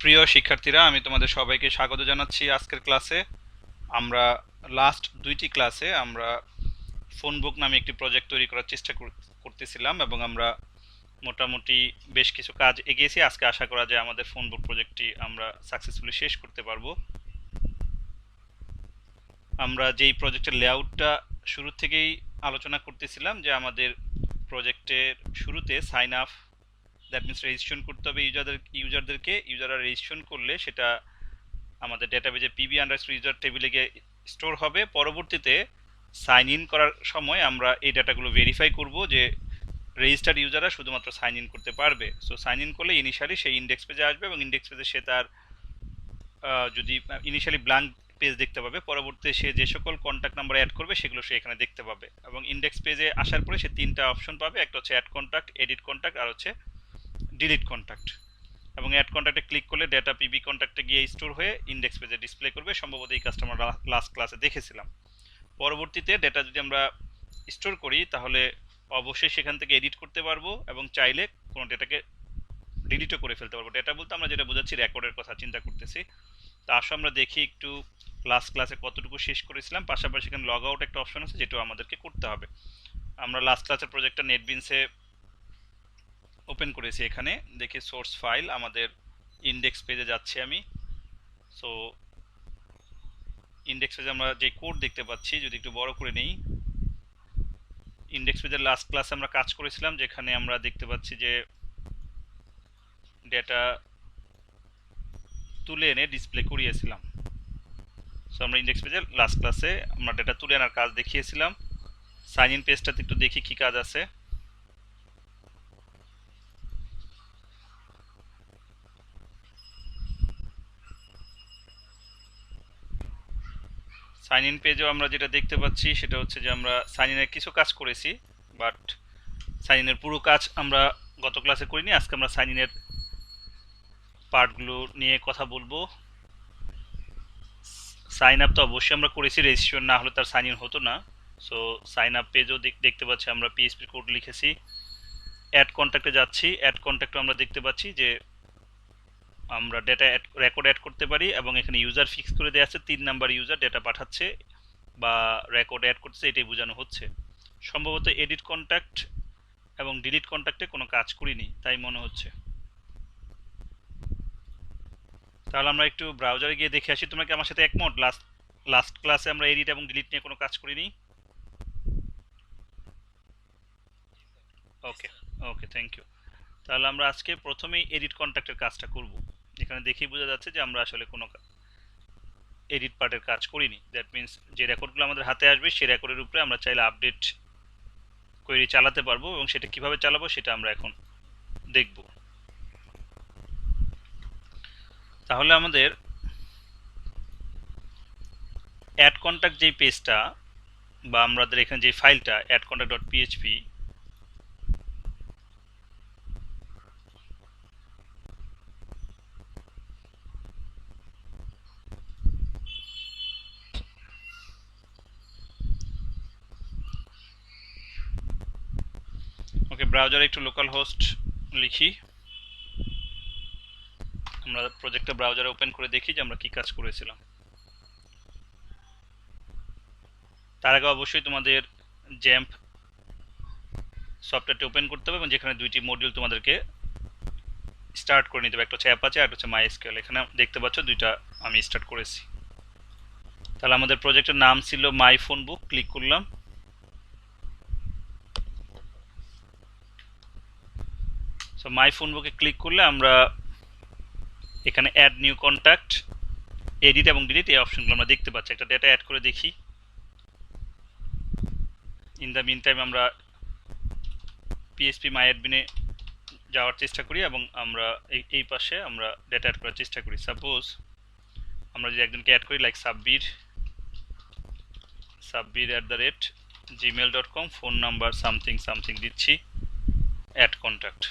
প্রিয় শিক্ষার্থীরা, আমি তোমাদের সবাইকে স্বাগত জানাচ্ছি আজকের ক্লাসে। আমরা লাস্ট দুইটি ক্লাসে আমরা ফোন বুক নামে একটি প্রজেক্ট তৈরি করার চেষ্টা করতেছিলাম এবং আমরা মোটামুটি বেশ কিছু কাজ এগিয়েছি। আজকে আশা করা যায় আমাদের ফোন বুক প্রজেক্টটি আমরা সাকসেসফুলি শেষ করতে পারবো। আমরা যেই প্রজেক্টের লেআউটটা শুরু থেকেই আলোচনা করতেছিলাম যে আমাদের প্রজেক্টের শুরুতে sign up, that means registration করতে হবে ইউজারদেরকে। ইউজাররা রেজিস্ট্রেশন করলে সেটা আমাদের ডেটাবেজে পিবি আন্ডারস্কোর ইউজার টেবিলে গিয়ে স্টোর হবে। পরবর্তীতে সাইন ইন করার সময় আমরা এই ডাটাগুলো ভেরিফাই করব যে রেজিস্টার্ড ইউজাররা শুধুমাত্র সাইন ইন করতে পারবে। সো সাইন ইন করলে ইনিশিয়ালি সেই ইন্ডেক্স পেজে আসবে এবং ইন্ডেক্স পেজে সে তার যদি ইনিশিয়ালি ব্ল্যাঙ্ক পেজ দেখতে পাবে, পরবর্তীতে সে যে সকল কন্ট্যাক্ট নাম্বার অ্যাড করবে সেগুলো সে এখানে দেখতে পাবে। এবং ইন্ডেক্স পেজে আসার পরে সে তিনটা অপশন পাবে, একটা হচ্ছে অ্যাড কন্ট্যাক্ট, এডিট কন্ট্যাক্ট আর হচ্ছে ডিলিট কন্ট্যাক্ট। এবং অ্যাড কন্ট্যাক্টে ক্লিক করলে ডেটা পিবি কন্ট্যাক্টে গিয়ে স্টোর হয়ে ইন্ডেক্স পেজে ডিসপ্লে করবে। সম্ভবত এই কাজটা আমরা লাস্ট ক্লাসে দেখেছিলাম। পরবর্তীতে ডেটা যদি আমরা স্টোর করি তাহলে অবশ্যই সেখান থেকে এডিট করতে পারবো এবং চাইলে কোনো ডেটাকে ডিলিটও করে ফেলতে পারবো। ডেটা বলতে আমরা যেটা বোঝাচ্ছি রেকর্ডের কথা চিন্তা করতেছি। তা আসো আমরা দেখি একটু লাস্ট ক্লাসে কতটুকু শেষ করেছিলাম। পাশাপাশি এখানে লগ আউট একটা অপশন আছে যেটাও আমাদেরকে করতে হবে। আমরা লাস্ট ক্লাসের প্রজেক্টটা নেটবিনসে ওপেন করেছি। এখানে দেখি সোর্স ফাইল আমাদের ইন্ডেক্স পেজে যাচ্ছি আমি। সো ইন্ডেক্স পেজে আমরা যে কোড দেখতে পাচ্ছি, যদি একটু বড় করে নেই, ইন্ডেক্স পেজের লাস্ট ক্লাসে আমরা কাজ করেছিলাম যেখানে আমরা দেখতে পাচ্ছি যে ডেটা তুলে এনে ডিসপ্লে করিয়েছিলাম। সো আমরা ইন্ডেক্স পেজের লাস্ট ক্লাসে আমরা ডেটা তুলে আনার কাজ দেখিয়েছিলাম। সাইন ইন পেজটাতে একটু দেখি কি কাজ আছে। সাইন ইন পেজেও আমরা যেটা দেখতে পাচ্ছি সেটা হচ্ছে যে আমরা সাইন ইনের কিছু কাজ করেছি, বাট সাইন ইনের পুরো কাজ আমরা গত ক্লাসে করিনি। আজকে আমরা সাইন ইনের পার্টগুলো নিয়ে কথা বলবো। সাইন আপ তো অবশ্যই আমরা করেছি, রেজিস্ট্রেশন না হলে তার সাইন ইন হতো না। সো সাইন আপ পেজও দেখতে পাচ্ছি আমরা পিএইচপি কোড লিখেছি। অ্যাড কন্ট্যাক্টে যাচ্ছি, অ্যাড কন্ট্যাক্টও আমরা দেখতে পাচ্ছি যে আমরা ডেটা রেকর্ড অ্যাড করতে পারি এবং এখানে ইউজার ফিক্স করে দেওয়া আছে 3 নাম্বার ইউজার ডেটা পাঠাচ্ছে বা রেকর্ড অ্যাড করছে, এটাই বোঝানো হচ্ছে। সম্ভবত এডিট কন্ট্যাক্ট এবং ডিলিট কন্ট্যাক্টে কোনো কাজ করিনি তাই মনে হচ্ছে। তাহলে আমরা একটু ব্রাউজারে গিয়ে দেখে আসি। তোমরা কি আমার সাথে একমত? লাস্ট ক্লাসে আমরা এডিট এবং ডিলিট নিয়ে কোনো কাজ করিনি। ওকে ওকে, থ্যাংক ইউ। তাহলে আমরা আজকে প্রথমেই এডিট কন্ট্যাক্টের কাজটা করব। এখানে দেখেই বোঝা যাচ্ছে যে আমরা আসলে কোনো এডিট পার্টের কাজ করিনি। দ্যাট মিনস যে রেকর্ডগুলো আমাদের হাতে আসবে সেই রেকর্ডের উপরে আমরা চাইলে আপডেট কোয়েরি চালাতে পারবো এবং সেটা কিভাবে চালাবো সেটা আমরা এখন দেখব। তাহলে আমাদের অ্যাড কন্ট্যাক্ট যেই পেজটা বা আমাদের এখানে যে ফাইলটা অ্যাড কন্ট্যাক্ট ডট পিএইচপি, ওকে, ব্রাউজারে একটু লোকাল হোস্ট লিখি। আমরা প্রজেক্টটা ব্রাউজারে ওপেন করে দেখি যে আমরা কি কাজ করেছিলাম। তার আগে অবশ্যই তোমাদের জ্যাম্প সফটওয়্যারটি ওপেন করতে হবে এবং যেখানে দুইটি মডিউল তোমাদেরকে স্টার্ট করে নিতে হবে, একটা হচ্ছে অ্যাপাচে আর হচ্ছে মাইএসকিউএল। এখানে দেখতে পাচ্ছ দুইটা আমি স্টার্ট করেছি। তাহলে আমাদের প্রজেক্টের নাম ছিল মাই ফোন বুক। ক্লিক করলাম। সো মাই ফোন বুকে ক্লিক করলে আমরা এখানে অ্যাড নিউ কন্ট্যাক্ট, এডিট এবং ডিলিট এই অপশনগুলো আমরা দেখতে পাচ্ছি। একটা ডেটা অ্যাড করে দেখি। ইন দ্য মিন টাইম আমরা পিএইচপি মাই অ্যাডমিনে যাওয়ার চেষ্টা করি এবং আমরা এই পাশে আমরা ডেটা অ্যাড করার চেষ্টা করি। সাপোজ আমরা যদি একজনকে অ্যাড করি like sabbir@gmail.com, phone number something something দিচ্ছি, অ্যাড কন্ট্যাক্ট।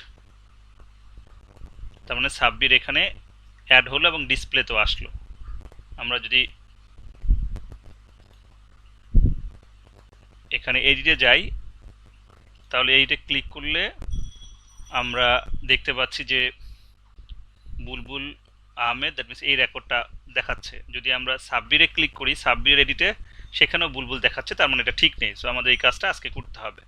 তার মানে সাব্বির এখানে অ্যাড হলো এবং ডিসপ্লেতেও আসলো। আমরা যদি এখানে এডিটে যাই তাহলে এডিটে ক্লিক করলে আমরা দেখতে পাচ্ছি যে বুলবুল আহমেদ, দ্যাট মিনস এই রেকর্ডটা দেখাচ্ছে। যদি আমরা সাব্বিরে ক্লিক করি, সাব্বির এডিটে, সেখানেও বুলবুল দেখাচ্ছে, তার মানে এটা ঠিক নেই। সো আমাদের এই কাজটা আজকে করতে হবে।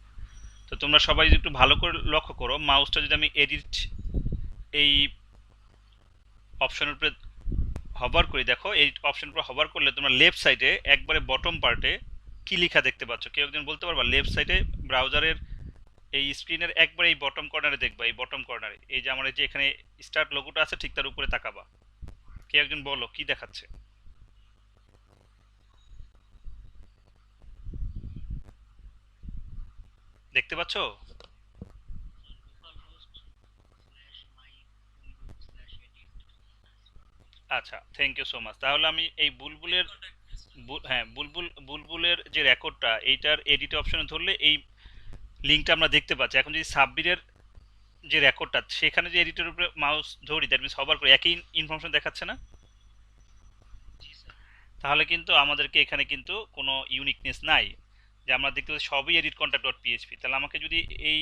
তো তোমরা সবাই যদি একটু ভালো করে লক্ষ্য করো, মাউসটা যদি আমি এডিট এই অপশনের উপরে হভার করি, দেখো এই অপশনের উপর হভার করলে তোমরা লেফট সাইডে একবারে বটম পার্টে কি লেখা দেখতে পাচ্ছ? কেউ একজন বলতে পারবা? লেফট সাইডে ব্রাউজারের এই স্ক্রিনের একবারে এই বটম কর্নারে দেখবা, এই বটম কর্নারে এই যে আমার এই যে এখানে স্টার্ট লোগোটা আছে, ঠিক তার উপরে তাকাবা। কে একজন বলো কি দেখাচ্ছে? দেখতে পাচ্ছ? আচ্ছা, থ্যাংক ইউ সো মাচ। তাহলে আমি এই বুলবুলের হ্যাঁ, বুলবুলের যে রেকর্ডটা, এইটার এডিট অপশনে ধরলে এই লিঙ্কটা আমরা দেখতে পাচ্ছি। এখন যদি সাব্বিরের যে রেকর্ডটা, সেখানে যে এডিটের উপরে মাউস ধরি, দ্যাট মিনস হবার করে একই ইনফরমেশন দেখাচ্ছে না? তাহলে কিন্তু আমাদেরকে এখানে কিন্তু কোনো ইউনিকনেস নাই, যে আমরা দেখতে পাচ্ছি সবই এডিট কন্ট্যাক্ট ডট পিএইচপি। তাহলে আমাকে যদি এই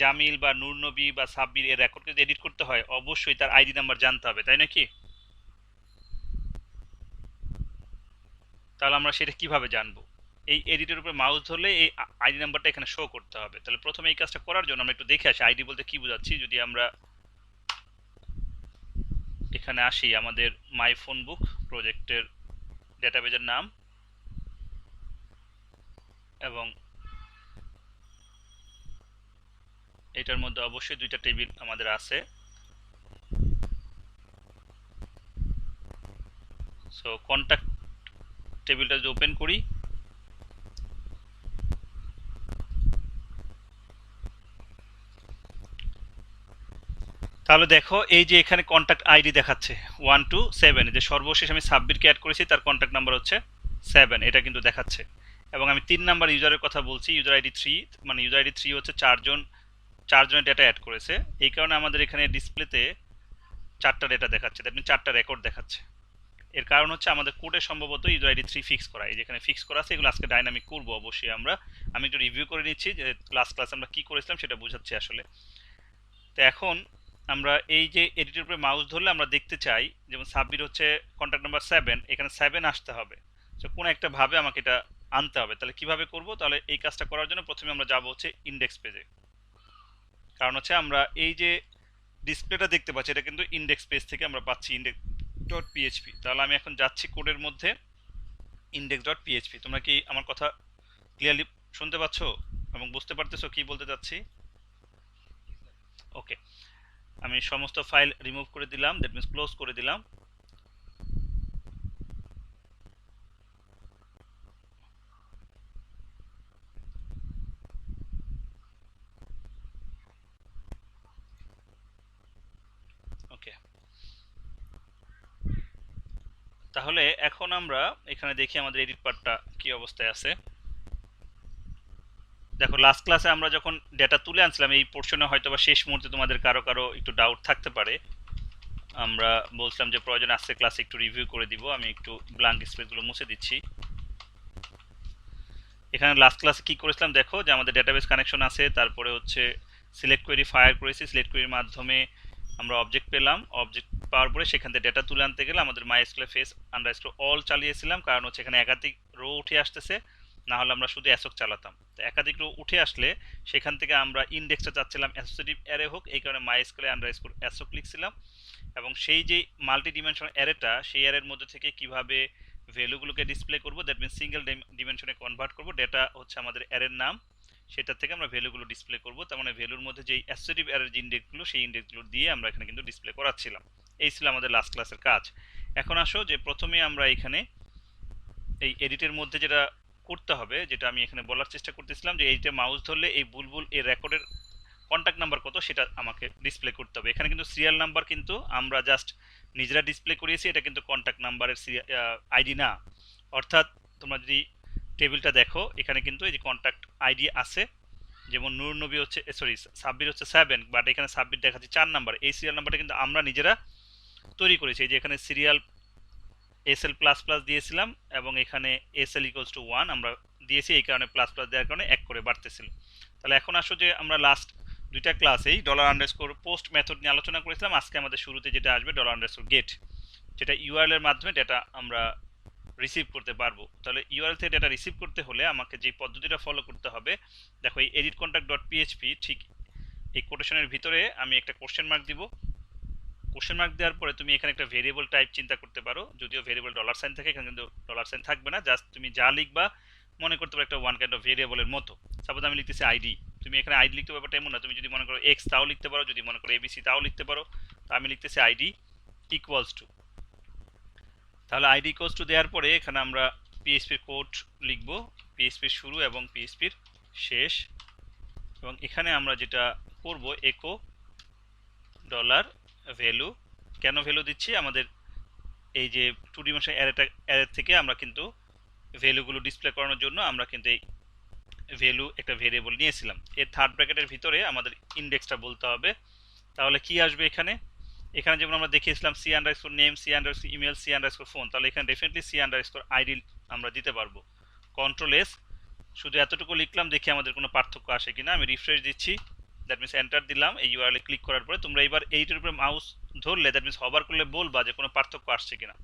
জামিল বা নূর নবী বা সাব্বির এর রেকর্ডকে যদি এডিট করতে হয়, অবশ্যই তার আইডি নাম্বার জানতে হবে, তাই নাকি? তাহলে আমরা সেটা কিভাবে জানবো? এই এডিটের উপরে মাউস ধরলে এই আইডি নাম্বারটা এখানে শো করতে হবে। তাহলে প্রথমে এই কাজটা করার জন্য আমরা একটু দেখে আসি আইডি বলতে কি বোঝাচ্ছি। যদি আমরা এখানে আসি, আমাদের মাই ফোন বুক প্রজেক্টের ডেটাবেজের নাম, এবং এটার মধ্যে অবশ্যই দুইটা টেবিল আমাদের আছে। সো কন্ট্যাক্ট টেবিলটা যদি ওপেন করি, তাহলে দেখো এই যে এখানে কন্ট্যাক্ট আইডি দেখাচ্ছে 127, যে সর্বশেষ আমি সাব্বিরকে অ্যাড করেছি, তার কন্ট্যাক্ট নাম্বার হচ্ছে 7, এটা কিন্তু দেখাচ্ছে। এবং আমি 3 নাম্বার ইউজারের কথা বলছি, ইউজার আইডি 3, মানে ইউজার আইডি 3 হচ্ছে চারজনের ডেটা অ্যাড করেছে। এই কারণে আমাদের এখানে ডিসপ্লেতে 4টা ডেটা দেখাচ্ছে, দ্যাট মিন 4টা রেকর্ড দেখাচ্ছে। এর কারণ হচ্ছে আমাদের কোডে সম্ভবত ইউজার আইডি 3 ফিক্স করা, এই যেখানে ফিক্স করা আছে। এগুলো আজকে ডাইনামিক করবো অবশ্যই আমরা। আমি একটু রিভিউ করে নিচ্ছি যে লাস্ট ক্লাসে আমরা কি করেছিলাম, সেটা বোঝাচ্ছি আসলে। তো এখন আমরা এই যে এডিটের উপরে মাউস ধরলে আমরা দেখতে চাই, যেমন সাব্বির হচ্ছে কন্ট্যাক্ট নাম্বার 7, এখানে 7 আসতে হবে। তো কোনো একটা ভাবে আমাকে এটা আনতে হবে। তাহলে কিভাবে করব? তাহলে এই কাজটা করার জন্য প্রথমে আমরা যাব হচ্ছে ইন্ডেক্স পেজে। কারণ হচ্ছে আমরা এই যে ডিসপ্লেটা দেখতে পাচ্ছি, এটা কিন্তু ইন্ডেক্স পেজ থেকে আমরা পাচ্ছি, ইন্ডেক্স ডট পিএইচপি। তাহলে আমি এখন যাচ্ছি কোডের মধ্যে, ইন্ডেক্স ডট পিএইচপি। তোমরা কি আমার কথা ক্লিয়ারলি শুনতে পাচ্ছ এবং বুঝতে পারতেছো কি বলতে চাচ্ছি? ওকে, আমি সমস্ত ফাইল রিমুভ করে দিলাম, দ্যাট মিনস ক্লোজ করে দিলাম। ওকে, তাহলে এখন আমরা এখানে দেখি আমাদের এডিট পার্টটা কি অবস্থায় আছে। দেখো লাস্ট ক্লাসে আমরা যখন ডেটা তুলে আনছিলাম, এই পোর্শনে হয়তো বা শেষ মুহূর্তে তোমাদের কারো কারো একটু ডাউট থাকতে পারে। আমরা বলছিলাম যে প্রয়োজন আজকে ক্লাসে একটু রিভিউ করে দিব। আমি একটু ব্ল্যাঙ্ক স্পেসগুলো মুছে দিচ্ছি। এখানে লাস্ট ক্লাসে কি করেছিলাম দেখো, যে আমাদের ডেটাবেস কানেকশন আছে, তারপরে হচ্ছে সিলেক্ট কোয়েরি ফায়ার করেছি, সিলেক্ট কোয়েরির মাধ্যমে আমরা অবজেক্ট পেলাম। অবজেক্ট পাওয়ার পরে সেখান থেকে ডেটা তুলে আনতে গেলে আমাদের মাইএসকিউএল ফেস আন্ডারস্কোর অল চালিয়েছিলাম, কারণ হচ্ছে এখানে একাধিক রো উঠে আসতেছে, না হলে আমরা শুধু অ্যাসোক চালাতাম। তো একাধিক রো উঠে আসলে সেখান থেকে আমরা ইন্ডেক্সটা চাচ্ছিলাম অ্যাসোসিয়েটিভ অ্যারে হোক, এই কারণে মাইএসকিউএল আন্ডারস্কোর অ্যাসোক লিখছিলাম। এবং সেই যে মাল্টি ডিমেনশনাল অ্যারেটা, সেই অ্যারের মধ্যে থেকে কিভাবে ভ্যালুগুলোকে ডিসপ্লে করব, দ্যাট মিনস সিঙ্গেল ডিমেনশনে কনভার্ট করব। ডেটা হচ্ছে আমাদের অ্যারের নাম, সেটা থেকে আমরা ভ্যালুগুলো ডিসপ্লে করব। তার মানে ভ্যালুর মধ্যে যেই অ্যাসোসিয়েটিভ অ্যারের যে ইন্ডেক্সগুলো, সেই ইন্ডেক্সগুলো দিয়ে আমরা এখানে কিন্তু ডিসপ্লে করাচ্ছিলাম। এই ছিল আমাদের লাস্ট ক্লাসের কাজ। এখন আসো যে প্রথমে আমরা এখানে এই এডিটের মধ্যে যেটা করতে হবে, যেটা আমি এখানে বলার চেষ্টা করতেছিলাম, যে এইটা মাউস ধরলে এই বুলবুল এই রেকর্ডের কন্ট্যাক্ট নাম্বার কত সেটা আমাকে ডিসপ্লে করতে হবে। এখানে কিন্তু সিরিয়াল নাম্বার কিন্তু আমরা জাস্ট নিজেরা ডিসপ্লে করিয়েছি, এটা কিন্তু কন্ট্যাক্ট নাম্বারের আইডি না। অর্থাৎ তোমরা যদি টেবিলটা দেখো, এখানে কিন্তু এই যে কন্ট্যাক্ট আইডি আছে, যেমন নূর নবী হচ্ছে, সরি সাব্বির হচ্ছে 7, বাট এখানে সাব্বির দেখাচ্ছে 4 নাম্বার। এই সিরিয়াল নাম্বারটা কিন্তু আমরা নিজেরা তৈরি করেছি। এই যে এখানে সিরিয়াল এসএল প্লাস প্লাস দিয়েছিলাম, এবং এখানে এসএল ইকুয়ালস টু 1 আমরা দিয়েছি, এই কারণে প্লাস প্লাস দেওয়ার কারণে এক করে বাড়তেছিল। তাহলে এখন আসো যে আমরা লাস্ট দুইটা ক্লাসেই ডলার আন্ডারস্কোর পোস্ট মেথড নিয়ে আলোচনা করেছিলাম। আজকে আমাদের শুরুতে যেটা আসবে ডলার আন্ডারস্কোর গেট। যেটা ইউআরএল এর মাধ্যমে ডেটা আমরা রিসিভ করতে পারবো। তাহলে ইউআরএল থেকে ডেটা রিসিভ করতে হলে আমাকে যে পদ্ধতিটা ফলো করতে হবে, দেখো এই এডিট কন্ট্যাক্ট ডট পিএইচপি ঠিক এই কোটেশনের ভিতরে আমি একটা কোশ্চেন মার্ক দিব। কোশ্চেন মার্ক দেওয়ার পরে তুমি এখানে একটা ভেরিয়েবল টাইপ চিন্তা করতে পারো, যদিও ভেরিয়েবল ডলার সাইন থাকে, এখানে কিন্তু ডলার সাইন থাকবে না, জাস্ট তুমি যা লিখবা মনে করতে পারো একটা ওয়ান কাইন্ড অফ ভেরিয়েবলের মতো। সাপোজ আমি লিখতেছি আইডি, তুমি এখানে আইডি লিখতে ব্যাপারটা এমন না, তুমি যদি মনে করো এক্স তাও লিখতে পারো, যদি মনে করো এবিসি তাও লিখতে পারো। তো আমি লিখতেছি আইডি ইকুয়ালস টু, তাহলে আইডি ইকুয়ালস টু দেওয়ার পরে এখানে আমরা পিএইচপির কোড লিখবো, পিএইচপির শুরু এবং পিএইচপির শেষ, এবং এখানে আমরা যেটা করব একো ডলার ভ্যালু। কেন ভ্যালু দিচ্ছি, আমাদের এই যে টু ডিমেনশন অ্যারে থেকে আমরা কিন্তু ভ্যালুগুলো ডিসপ্লে করানোর জন্য আমরা কিন্তু এই ভ্যালু একটা ভেরিয়েবল নিয়েছিলাম। এর থার্ড ব্র্যাকেটের ভিতরে আমাদের ইন্ডেক্সটা বলতে হবে। তাহলে কি আসবে এখানে, এখানে যেমন আমরা দেখিয়েছিলাম c underscore name, c underscore email, c underscore phone, তাহলে এখানে ডেফিনেটলি সি আন্ডারস্কোর আইডি আমরা দিতে পারবো। কন্ট্রোল এস, শুধু এতটুকু লিখলাম, দেখি আমাদের কোনো পার্থক্য আসে কিনা। আমি রিফ্রেশ দিচ্ছি, দ্যাট মিনস এন্টার দিলাম। এই ইউআরএল ক্লিক করার পরে তোমরা এবার এইটার উপরে মাউস ধরলে, দ্যাট মিনস হবার করলে বলবা যে কোনো পার্থক্য আসছে কিনা।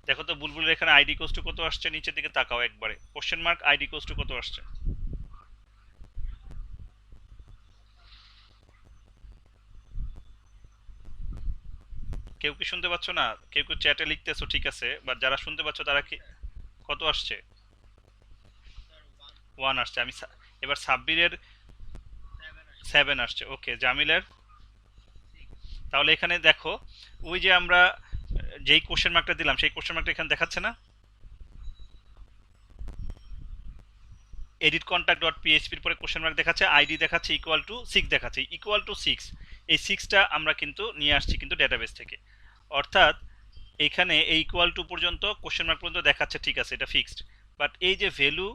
দেখো তো বুলবুলের এখানে আইডি কোস্ট কত আসছে, নিচের দিকে তাকাও একবারে, কোশ্চেন মার্ক আইডি কোস্ট কত আসছে। কেউ কি শুনতে পাচ্ছ না? কেউ কেউ চ্যাটে লিখতেছো ঠিক আছে, বাট যারা শুনতে পাচ্ছ তারা কি কত আসছে? ওয়ান আসছে। আমি এবার সাব্বিরের 7 আসছে। ওকে, জামিলের, তাহলে এখানে দেখো ওই যে আমরা যেই কোশ্চেন মার্কটা দিলাম সেই কোশ্চেন মার্কটা এখানে দেখাচ্ছে না, এডিট কন্ট্যাক্ট ডট পিএইচপির পরে কোশ্চেন মার্ক দেখাচ্ছে, আইডি দেখাচ্ছে, ইকুয়াল টু 6 দেখাচ্ছে। ইকুয়াল টু 6, এই 6টা আমরা কিন্তু নিয়ে আসছি কিন্তু ডেটাবেস থেকে, অর্থাৎ এইখানে এই ইকুয়াল টু পর্যন্ত কোশ্চেন মার্ক পর্যন্ত দেখাচ্ছে, ঠিক আছে, এটা ফিক্সড। বাট এই যে ভ্যালু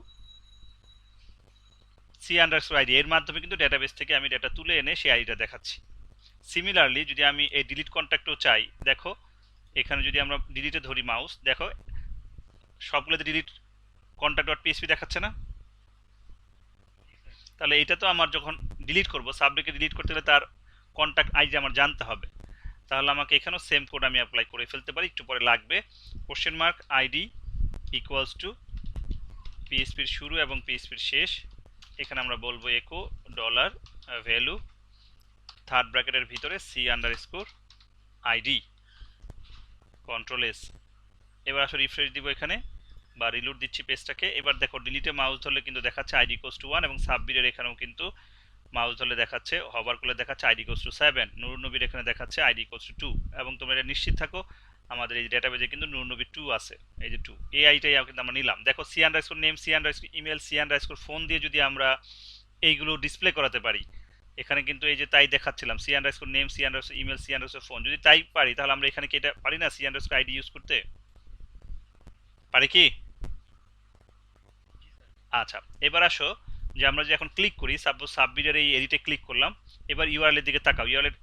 সি আন্ডারস্কোর আইডি, এর মাধ্যমে কিন্তু ডেটাবেস থেকে আমি ডেটা তুলে এনে সেই আইডিটা দেখাচ্ছি। সিমিলারলি যদি আমি এই ডিলিট কন্ট্যাক্টও চাই, দেখো এখানে যদি আমরা ডিলিটে ধরি মাউস, দেখো সবগুলোতে ডিলিট কন্ট্যাক্ট ডট পিএইচপি দেখাচ্ছে না। তাহলে এটা তো আমার যখন ডিলিট করব, সাবজেক্টকে ডিলিট করতে হলে তার কন্ট্যাক্ট আইডি আমার জানতে হবে। তাহলে আমাকে এখানেও সেম কোড আমি অ্যাপ্লাই করে ফেলতে পারি, একটু পরে লাগবে। Question mark ID equals to পিএইচপির শুরু এবং পিএইচপির শেষ, এখানে আমরা বলবো একো ডলার ভ্যালু, থার্ড ব্র্যাকেটের ভিতরে c underscore ID, control S. এবার আসলে রিফ্রেশ দিব এখানে, বা রিলোড দিচ্ছি পেজটাকে। এবার দেখো ডিলিটে মাউস ধরলে কিন্তু দেখাচ্ছে আইডি ইকুয়ালস টু 1, এবং সাব্বিরের এখানেও কিন্তু মাউস ধরলে দেখাচ্ছে, হবার করলে দেখাচ্ছে আইডি ইকুয়ালস টু 7, নুর নবীর এখানে দেখাচ্ছে আইডি ইকুয়ালস টু 2। এবং তোমরা এটা নিশ্চিত থাকো আমাদের এই ডেটাবেজে কিন্তু নুর নবী 2 আছে, এই যে 2, এই আইটাই কিন্তু আমরা নিলাম। দেখো c underscore name, c underscore email, c underscore phone দিয়ে যদি আমরা এইগুলো ডিসপ্লে করাতে পারি, এখানে কিন্তু এই যে তাই দেখাচ্ছিলাম c underscore name, c underscore email, c underscore phone, যদি তাই পারি তাহলে আমরা এখানে কি এটা পারি না সি আন্ডারস্কোর আইডি ইউজ করতে পারি কি? আচ্ছা, এবার আসো যে আমরা যে এখন ক্লিক করি, সাপোজ সাবমিটের এই এডিটে ক্লিক করলাম, এবার ইউআরএল এর দিকে তাকাও, ইউআরএল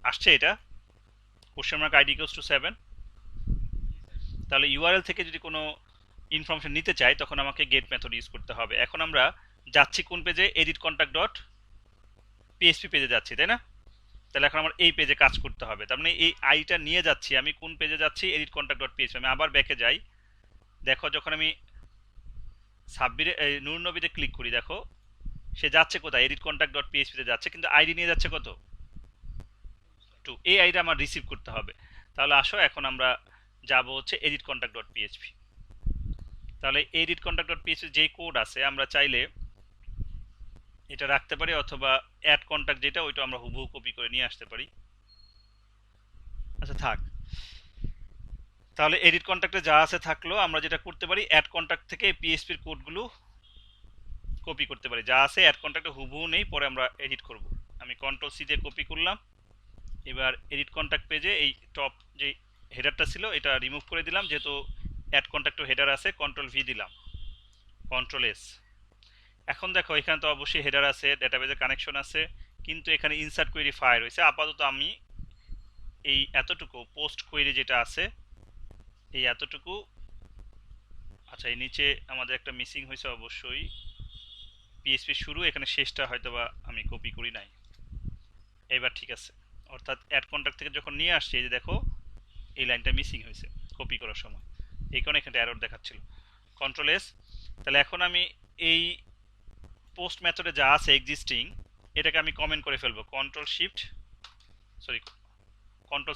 আসছে এটা question mark ID equals two 7। তাহলে ইউআরএল থেকে যদি কোনো ইনফরমেশন নিতে চাই তখন আমাকে গেট মেথড ইউজ করতে হবে। এখন আমরা যাচ্ছি কোন পেজে, এডিট কন্ট্যাক্ট ডট পিএইচপি পেজে যাচ্ছি, তাই না? তাহলে এখন আমার এই পেজে কাজ করতে হবে, তার মানে এই আইটা নিয়ে যাচ্ছি আমি কোন পেজে যাচ্ছি, এডিট কন্ট্যাক্ট ডট পিএইচপি। আমি আবার ব্যাকে যাই, দেখো যখন আমি সাব্বিরে নূর নবীতে ক্লিক করি, দেখো সে যাচ্ছে কোথায়, এডিট কন্ট্যাক্ট ডট পিএইচপিতে যাচ্ছে, কিন্তু আইডি নিয়ে যাচ্ছে কত, 2। এই আইডি আমার রিসিভ করতে হবে। তাহলে আসো এখন আমরা যাব হচ্ছে এডিট কন্ট্যাক্ট ডট পিএইচপি। তাহলে এডিট কন্ট্যাক্ট ডট পিএইচপি যেই কোড আছে আমরা চাইলে এটা রাখতে পারি, অথবা অ্যাড কন্ট্যাক্ট যেটা ওইটা আমরা হুবহু কপি করে নিয়ে আসতে পারি। আচ্ছা থাক, তাহলে এডিট কন্ট্যাক্টে যা আছে থাকলো, আমরা যেটা করতে পারি অ্যাড কন্ট্যাক্ট থেকে পিএইচপির কোডগুলো কপি করতে পারি, যা আছে অ্যাড কন্ট্যাক্টে হুবহু নেই, পরে আমরা এডিট করব। আমি কন্ট্রোল সি দিয়ে কপি করলাম। এবার এডিট কন্ট্যাক্ট পেজে এই টপ যে হেডারটা ছিল এটা রিমুভ করে দিলাম, যেহেতু অ্যাড কন্ট্যাক্টও হেডার আছে, কন্ট্রোল ভি দিলাম, কন্ট্রোল এস। এখন দেখো এখানে তো অবশ্যই হেডার আছে, ডেটাবেজে কানেকশন আছে, কিন্তু এখানে ইনসার্ট কোয়েরি ফায়ার হয়েছে। আপাতত আমি এই এতটুকু পোস্ট কোয়েরি যেটা আছে এই এতটুকু, আচ্ছা এই নিচে আমাদের একটা মিসিং হয়েছে অবশ্যই, পিএইচপি শুরু, এখানে শেষটা হয়তো বা আমি কপি করি নাই। এবার ঠিক আছে, অর্থাৎ অ্যাড কন্ট্যাক্ট থেকে যখন নিয়ে আসছি, এই যে দেখো এই লাইনটা মিসিং হয়েছে কপি করার সময়, এই কারণে এখানে এরর দেখাচ্ছিল। Control S. তাহলে এখন আমি এই পোস্ট মেথডে যা আছে এক্সিস্টিং এটাকে আমি কমেন্ট করে ফেলবো, কন্ট্রোল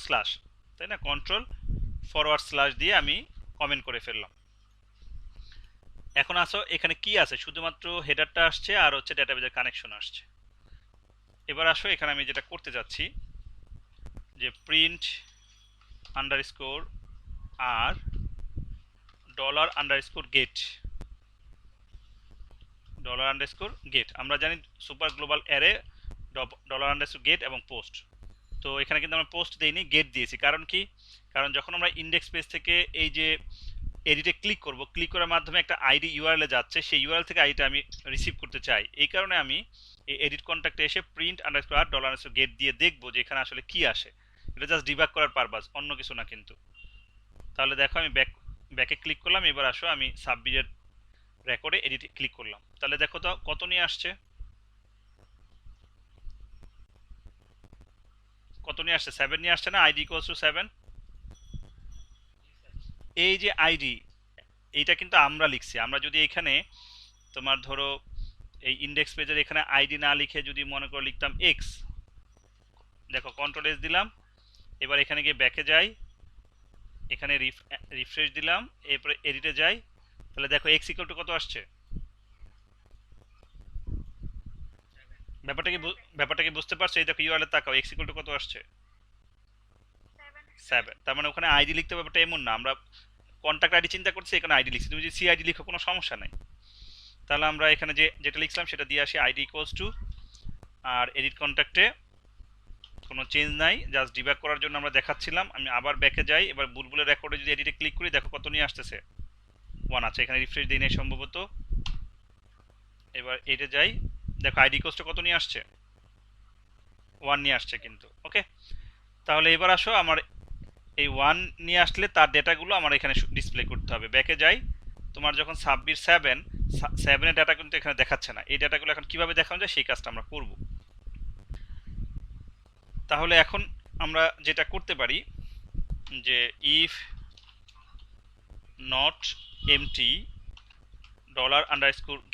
স্ল্যাশ, তাই না, কন্ট্রোল ফরওয়ার্ড স্ল্যাশ দিয়ে আমি কমেন্ট করে ফেললাম। এখন আসো এখানে কি আছে, শুধুমাত্র হেডারটা আসছে আর হচ্ছে ডেটাবেজের কানেকশন আসছে। এবার আসো এখানে আমি যেটা করতে যাচ্ছি যে প্রিন্ট আন্ডারস্কোর আর $_get আমরা জানি সুপার গ্লোবাল অ্যারে $_get এবং পোস্ট। তো এখানে কিন্তু আমরা পোস্ট দেইনি, গেট দিয়েছি। কারণ কি, কারণ যখন আমরা ইন্ডেক্স পেজ থেকে এই যে এডিটে ক্লিক করব, ক্লিক করার মাধ্যমে একটা আইডি ইউআরএল এ যাচ্ছে, সেই ইউআরএল থেকে আইডিটা আমি রিসিভ করতে চাই। এই কারণে আমি এই এডিট কন্ট্যাক্টে এসে প্রিন্ট আন্ডারস্কোর আর $_get দিয়ে দেখবো যে এখানে আসলে কি আসে। এটা জাস্ট ডিবাগ করার পারপাস, অন্য কিছু না কিন্তু। তাহলে দেখো আমি ব্যাকে ক্লিক করলাম। এবার আসো আমি সাবমিটেড রেকর্ডে এডিট ক্লিক করলাম। তাহলে দেখো তো কত নিয়ে আসছে, 7 নিয়ে আসছে না, আইডি ইকুয়ালস টু 7। এই যে আইডি, এইটা কিন্তু আমরা লিখছি। আমরা যদি এখানে তোমার ধরো এই ইন্ডেক্স পেজের এখানে আইডি না লিখে যদি মনে করো লিখতাম এক্স, দেখো কন্ট্রোল এস দিলাম। এবার এখানে গিয়ে ব্যাকে যাই, এখানে রিফ্রেশ দিলাম, এরপরে এডিটে যাই। তাহলে দেখো এক্স ইকুয়াল টু কত আসছে। ব্যাপারটা কি বুঝতে পারছো? এই দেখো ইউআরএল তাকাও, এক্স ইকুয়াল টু কত আসছে, 7। তার মানে ওখানে আইডি লিখতে ব্যাপারটা এমন না, আমরা কন্ট্যাক্ট আইডি চিন্তা করছি, এখানে আইডি লিখছি। তুমি যদি সি আইডি লিখো কোনো সমস্যা নাই। তাহলে আমরা এখানে যেটা লিখলাম সেটা দিয়ে আসি, আইডি ইকুয়ালস টু, আর এডিট কন্ট্যাক্টে কোনো চেঞ্জ নাই, জাস্ট ডিবাগ করার জন্য আমরা দেখাচ্ছিলাম। আমি আবার ব্যাকে যাই, এবার বুলবুলের রেকর্ডে যদি এডিটে ক্লিক করি, দেখো কত নিয়ে আসতেছে, 1 আছে। এখানে রিফ্রেশ দিই নাই সম্ভবত। এবার এটে যাই, দেখো আইডি ইকুয়ালস টু কত নিয়ে আসছে, 1 নিয়ে আসছে কিন্তু। ওকে, তাহলে এবার আসো আমার এই 1 নিয়ে আসলে তার ডেটাগুলো আমার এখানে ডিসপ্লে করতে হবে। ব্যাকে যাই, তোমার যখন সাবমিট 7 এর ডাটা কিন্তু এখানে দেখাচ্ছে না। এই ডাটাগুলো এখন কিভাবে দেখানো যায় সেই কাজটা আমরা করব। তাহলে এখন আমরা যেটা করতে পারি যে if not empty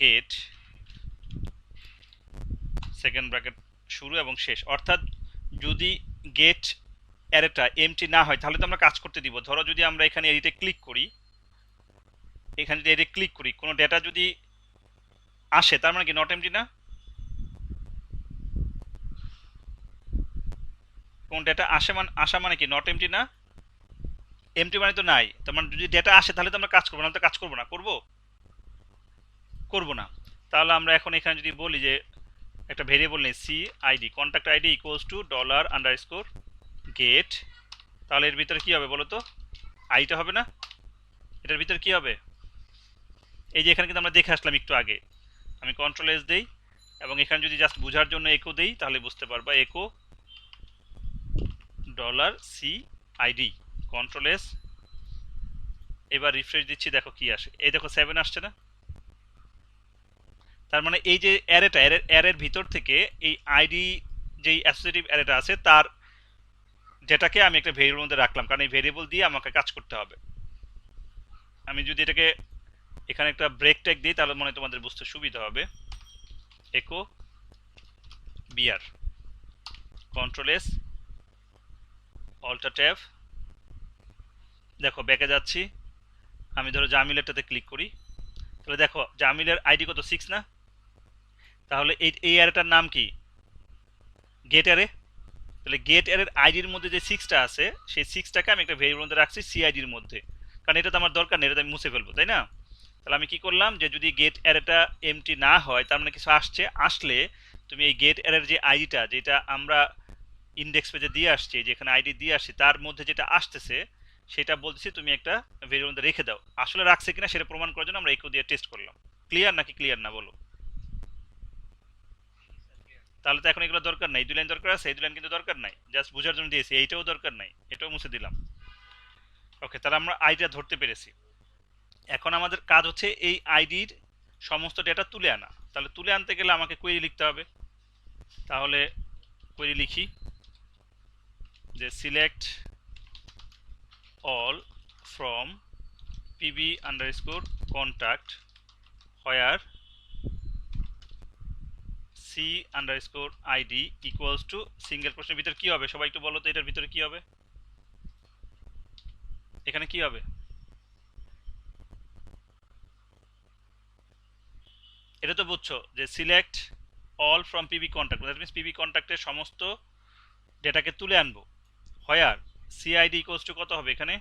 $_get second bracket শুরু এবং শেষ, অর্থাৎ যদি গেট অ্যারেটা এমটি না হয় তাহলে তো আমরা কাজ করতে দিব। ধরো যদি আমরা এখানে এডিটে ক্লিক করি, এখানে যদি এডিটে ক্লিক করি, কোনো ডেটা যদি আসে, তার মানে কি নট এমটি না, কোন ডেটা আসা মানে কি নট এমটি না, এমটি মানে তো নাই। তার মানে যদি ডেটা আসে তাহলে তো আমরা কাজ করবো না, তো কাজ করবো না, করবো না। তাহলে আমরা এখন এখানে যদি বলি যে একটা ভেরিয়েবল নেই c ID, contact ID equals to $_get, তাহলে এর ভিতরে কি হবে বলো তো, আইটা হবে না, এটার ভিতরে কি হবে, এই যে এখানে কিন্তু আমরা দেখে আসলাম একটু আগে। আমি কন্ট্রোল এস দেই এবং এখানে যদি জাস্ট বোঝার জন্য একো দেই তাহলে বুঝতে পারবা, একো $CID, কন্ট্রোল এস। এবার রিফ্রেশ দিচ্ছি, দেখো কি আসে, এই দেখো 7 আসছে না। তার মানে এই যে অ্যারের ভিতর থেকে এই আইডি যেই অ্যাসোসিয়েটিভ অ্যারেটা আছে তার ডেটাকে আমি একটা ভেরিয়েবল মধ্যে রাখলাম, কারণ এই ভেরিয়েবল দিয়ে আমাকে কাজ করতে হবে। আমি যদি এটাকে এখানে একটা ব্রেক ট্যাগ দিই তাহলে মনে হয় তোমাদের বুঝতে সুবিধা হবে। Echo BR, control S, alter tab, দেখো ব্যাকে যাচ্ছি। আমি ধরো জামিলেরটাতে ক্লিক করি, তাহলে দেখো জামিলের আইডি কত, 6 না। তাহলে এই অ্যারেটার নাম কি, গেট অ্যারে। তাহলে গেট অ্যারের আইডির মধ্যে যে 6টা আছে সেই 6টাকে আমি একটা ভেরিয়েবল মধ্যে রাখছি সিআইডির মধ্যে, কারণ এটা তো আমার দরকার নেই, এটা আমি মুছে ফেলবো, তাই না। তাহলে আমি কি করলাম যে যদি গেট অ্যারেটা এমটি না হয় তার মানে কিছু আসলে তুমি এই গেট অ্যারের যে আইডিটা যেটা আমরা ইন্ডেক্স পেজে দিয়ে আসছি, যেখানে আইডি দিয়ে আসছি তার মধ্যে যেটা আসতেছে সেটা বলতেছি তুমি একটা ভেরিয়েবল মধ্যে রেখে দাও। আসলে রাখছে কিনা সেটা প্রমাণ করার জন্য আমরা ইকো দিয়ে টেস্ট করলাম। ক্লিয়ার নাকি ক্লিয়ার না বলো? তাহলে তো এখন এগুলো দরকার নাই, 2 লাইন দরকার আছে, এই 2 লাইন কিন্তু দরকার নাই, জাস্ট বোঝার জন্য দিয়েছি। এইটাও দরকার নাই, এটাও মুছে দিলাম। ওকে, তাহলে আমরা আইডিটা ধরতে পেরেছি। এখন আমাদের কাজ হচ্ছে এই আইডির সমস্ত ডেটা তুলে আনা। তাহলে তুলে আনতে গেলে আমাকে কোয়েরি লিখতে হবে। তাহলে কোয়েরি লিখি যে select all from pb underscore contact where c underscore id equals to single প্রশ্নের ভিতরে কি হবে সবাই একটু বলো তো এটার ভিতরে কি হবে এখানে কি হবে এটা তো বুঝছো যে select all from PB contact that means PB কন্ট্যাক্টের সমস্ত ডেটাকে তুলে আনবো হোয়ার সিআইডি ইকুয়ালস টু কত হবে এখানে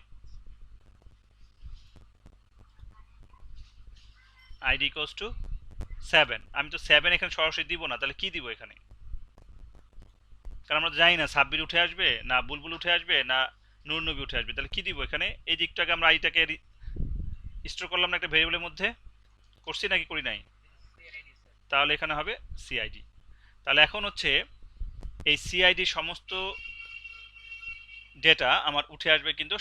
আইডি ইকুয়ালস টু 7 আমি তো 7 এখানে সরাসরি দিব না তাহলে কি দিব এখানে কারণ আমরা জানি না সাব্বির উঠে আসবে না বুলবুল উঠে আসবে না নূর নবী উঠে আসবে তাহলে কি দিব এখানে এই দিকটাকে আমরা আইটাকে স্টোর করলাম না একটা ভেরিয়েবলের মধ্যে করছি নাকি করি নাই তাহলে এখানে হবে সিআইডি তাহলে এখন হচ্ছে এই সিআইডি সমস্ত ডেটা আমার উঠে আসবে কিন্তু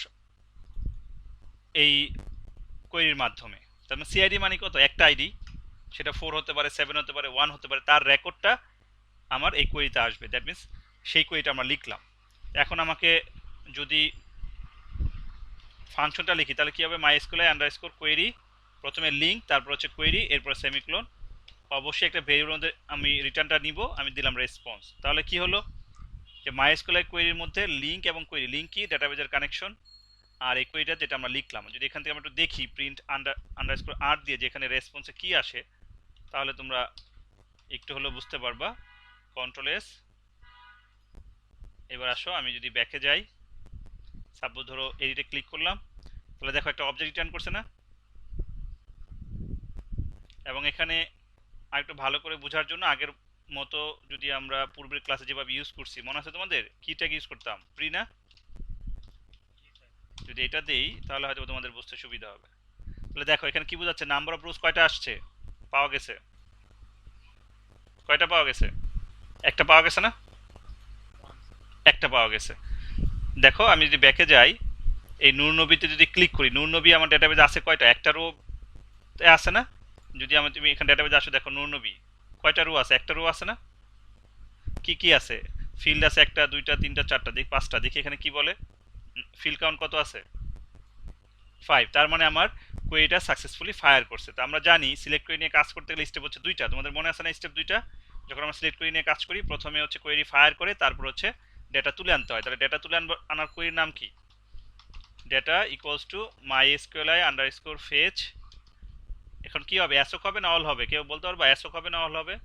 এই কোয়েরির মাধ্যমে তার মানে সিআইডি মানে কত একটা আইডি সেটা 4 হতে পারে 7 হতে পারে 1 হতে পারে তার রেকর্ডটা আমার এই কোয়েরিতে আসবে দ্যাট মিন্স সেই কোয়েরিটা আমরা লিখলাম এখন আমাকে যদি ফাংশনটা লিখি তাহলে কি হবে মাইস্কুলাই আন্ডারস্কোর কোয়েরি প্রথমে লিঙ্ক তারপর হচ্ছে কোয়েরি এরপর সেমিক্লোন অবশ্যই একটা ভেরিয়েবলের মধ্যে আমি রিটার্নটা নিব আমি দিলাম রেসপন্স তাহলে কি হলো যে মাইস্কুলাই কোয়েরির মধ্যে লিঙ্ক এবং কোয়েরি লিঙ্ক কি ডাটাবেজের কানেকশন আর এই কোয়েরিটা যেটা আমরা লিখলাম যদি এখান থেকে আমরা একটু দেখি প্রিন্ট আন্ডারস্কোর আর দিয়ে যে এখানে রেসপন্সে কি আসে তাহলে তোমরা একটু হলেও বুঝতে পারবা কন্ট্রোল এস এবার আসো আমি যদি ব্যাকে যাই সাপোজ ধরো এডিটে ক্লিক করলাম তাহলে দেখো একটা অবজেক্ট রিটার্ন করছে না এবং এখানে আরেকটু ভালো করে বোঝার জন্য আগের মতো যদি আমরা পূর্বের ক্লাসে যেভাবে ইউজ করছি মনে আছে তোমাদের কি ট্যাগ ইউজ করতাম প্রি না যদি এটা দেই তাহলে হয়তো তোমাদের বুঝতে সুবিধা হবে তাহলে দেখো এখানে কি বোঝাচ্ছে নাম্বার অফ রোজ কয়টা আসছে পাওয়া গেছে কয়টা পাওয়া গেছে একটা পাওয়া গেছে না একটা পাওয়া গেছে দেখো আমি যদি ব্যাকে যাই এই নূর নবীতে যদি ক্লিক করি নূর নবী আমার ডেটাবেজে আছে কয়টা একটা রো আছে না যদি আমি তুমি এখানে ডেটাবেজে আসো দেখো নূর নবী কয়টা রো আছে একটা রো আছে না কি কি আছে ফিল্ড আছে একটা দুইটা তিনটা চারটা দেখি পাঁচটা দেখি এখানে কি বলে ফিল্ড কাউন্ট কত আছে 5 তার মানে আমার কোয়েরিটা সাকসেসফুলি ফায়ার করছে তো আমরা জানি সিলেক্ট কোয়েরি নিয়ে কাজ করতে গেলে স্টেপ হচ্ছে দুইটা তোমাদের মনে আছে না স্টেপ দুইটা যখন আমরা সিলেক্ট কোয়েরি নিয়ে কাজ করি প্রথমে হচ্ছে কোয়েরি ফায়ার করে তারপর হচ্ছে ডেটা তুলে আনতে হয় তাহলে ডেটা তুলে আনার কোয়েরির নাম কি data equals to MySQLi underscore fetch এখন কি হবে অ্যাসোক হবে না অল হবে কেউ বলতে পারবা অ্যাসোক হবে না অল হবে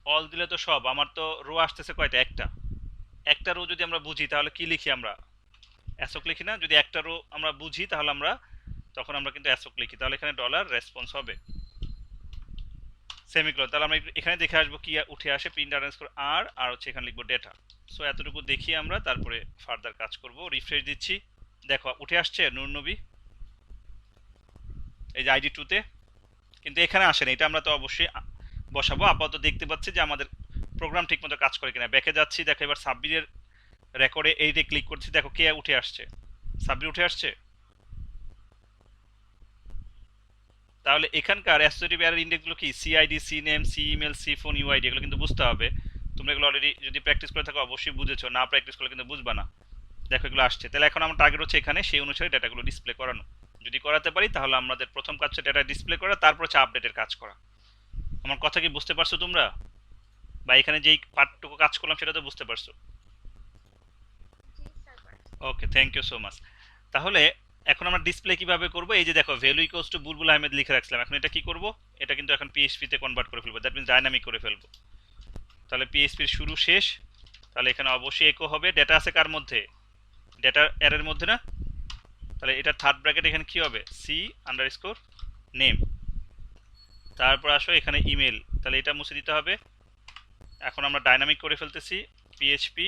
অল দিলে তো সব আমার তো রো আসতেছে কয়টা একটা রো যদি আমরা বুঝি তাহলে কি লিখি আমরা অ্যাসোক লিখি না যদি একটা রো আমরা বুঝি তাহলে আমরা তখন আমরা কিন্তু অ্যাসোক লিখি তাহলে এখানে ডলার রেসপন্স হবে সেমিক্লোন তাহলে আমরা এখানে দেখে আসবো কি উঠে আসে প্রিন্ট আন্ডারস্কোর আর হচ্ছে এখানে লিখবো ডেটা সো এতটুকু দেখি আমরা তারপরে ফার্দার কাজ করব রিফ্রেশ দিচ্ছি দেখো উঠে আসছে নূর নবী এই যে আইডি 2 তে কিন্তু এখানে আসে না এটা আমরা তো অবশ্যই বসাবো আপাতত দেখতে পাচ্ছি যে আমাদের প্রোগ্রাম ঠিকমতো কাজ করে কিনা ব্যাকে যাচ্ছি দেখো এবার সাব্বিরের রেকর্ডে এইতে ক্লিক করছি দেখো কে উঠে আসছে সাব্বির উঠে আসছে তাহলে এখানকার অ্যাসোসিয়েটিভ এরর ইন্ডেক্সগুলো কি c ID c name c email c phone u ID এগুলো কিন্তু বুঝতে হবে তোমরা এগুলো অলরেডি যদি প্র্যাকটিস করে থাকো অবশ্যই বুঝেছো না প্র্যাকটিস করলে কিন্তু বুঝবা না দেখো এগুলো আসছে তাহলে এখন আমার টার্গেট হচ্ছে এখানে সেই অনুসারে ডাটাগুলো ডিসপ্লে করানো যদি করাতে পারি তাহলে আমাদের প্রথম কাজ হচ্ছে ডাটা ডিসপ্লে করা তারপর হচ্ছে আপডেটের কাজ করা আমার কথা কি বুঝতে পারছো তোমরা বা এখানে যেই পার্টটুকু কাজ করলাম সেটা তো বুঝতে পারছো okay thank you so much তাহলে এখন আমরা ডিসপ্লে কিভাবে করব এই যে দেখো value equals to Bulbul Ahmed লিখে রাখছিলাম এখন এটা কি করব এটা কিন্তু এখন পিএইচপি তে কনভার্ট করে ফেলবো দ্যাট মিন্স ডাইনামিক করে ফেলবো তাহলে পিএইচপির শুরু শেষ তাহলে এখানে অবশ্যই ইকো হবে ডেটা আছে কার মধ্যে ডেটা অ্যারের মধ্যে না তাহলে এটা থার্ড ব্র্যাকেট এখানে কি হবে সি আন্ডারস্কোর নেম তারপর আসো এখানে ইমেল তাহলে এটা মুছে দিতে হবে এখন আমরা ডাইনামিক করে ফেলতেছি পিএইচপি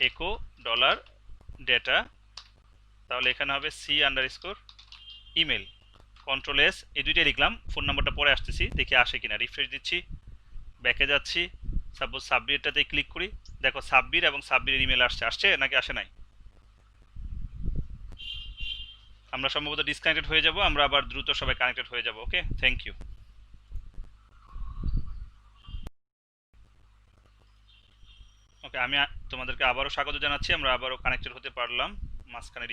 ইকো ডলার ডেটা তাহলে এখানে হবে c underscore email control S এই দুইটাই লিখলাম ফোন নাম্বারটা পরে আসতেছি দেখি আসে কিনা রিফ্রেশ দিচ্ছি ব্যাকে যাচ্ছি সাপোজ সাব্বিরটাতে ক্লিক করি দেখো সাব্বির এবং সাব্বিরের ইমেল আসছে নাকি আসে নাই আমরা সম্ভবত ডিসকানেক্টেড হয়ে যাব আমরা আবার দ্রুত সবাই কানেক্টেড হয়ে যাব ওকে থ্যাংক ইউ ওকে, আমি তোমাদেরকে আবারও স্বাগত জানাচ্ছি। আমরা আবারও কানেক্টেড হতে পারলাম, মাঝখানে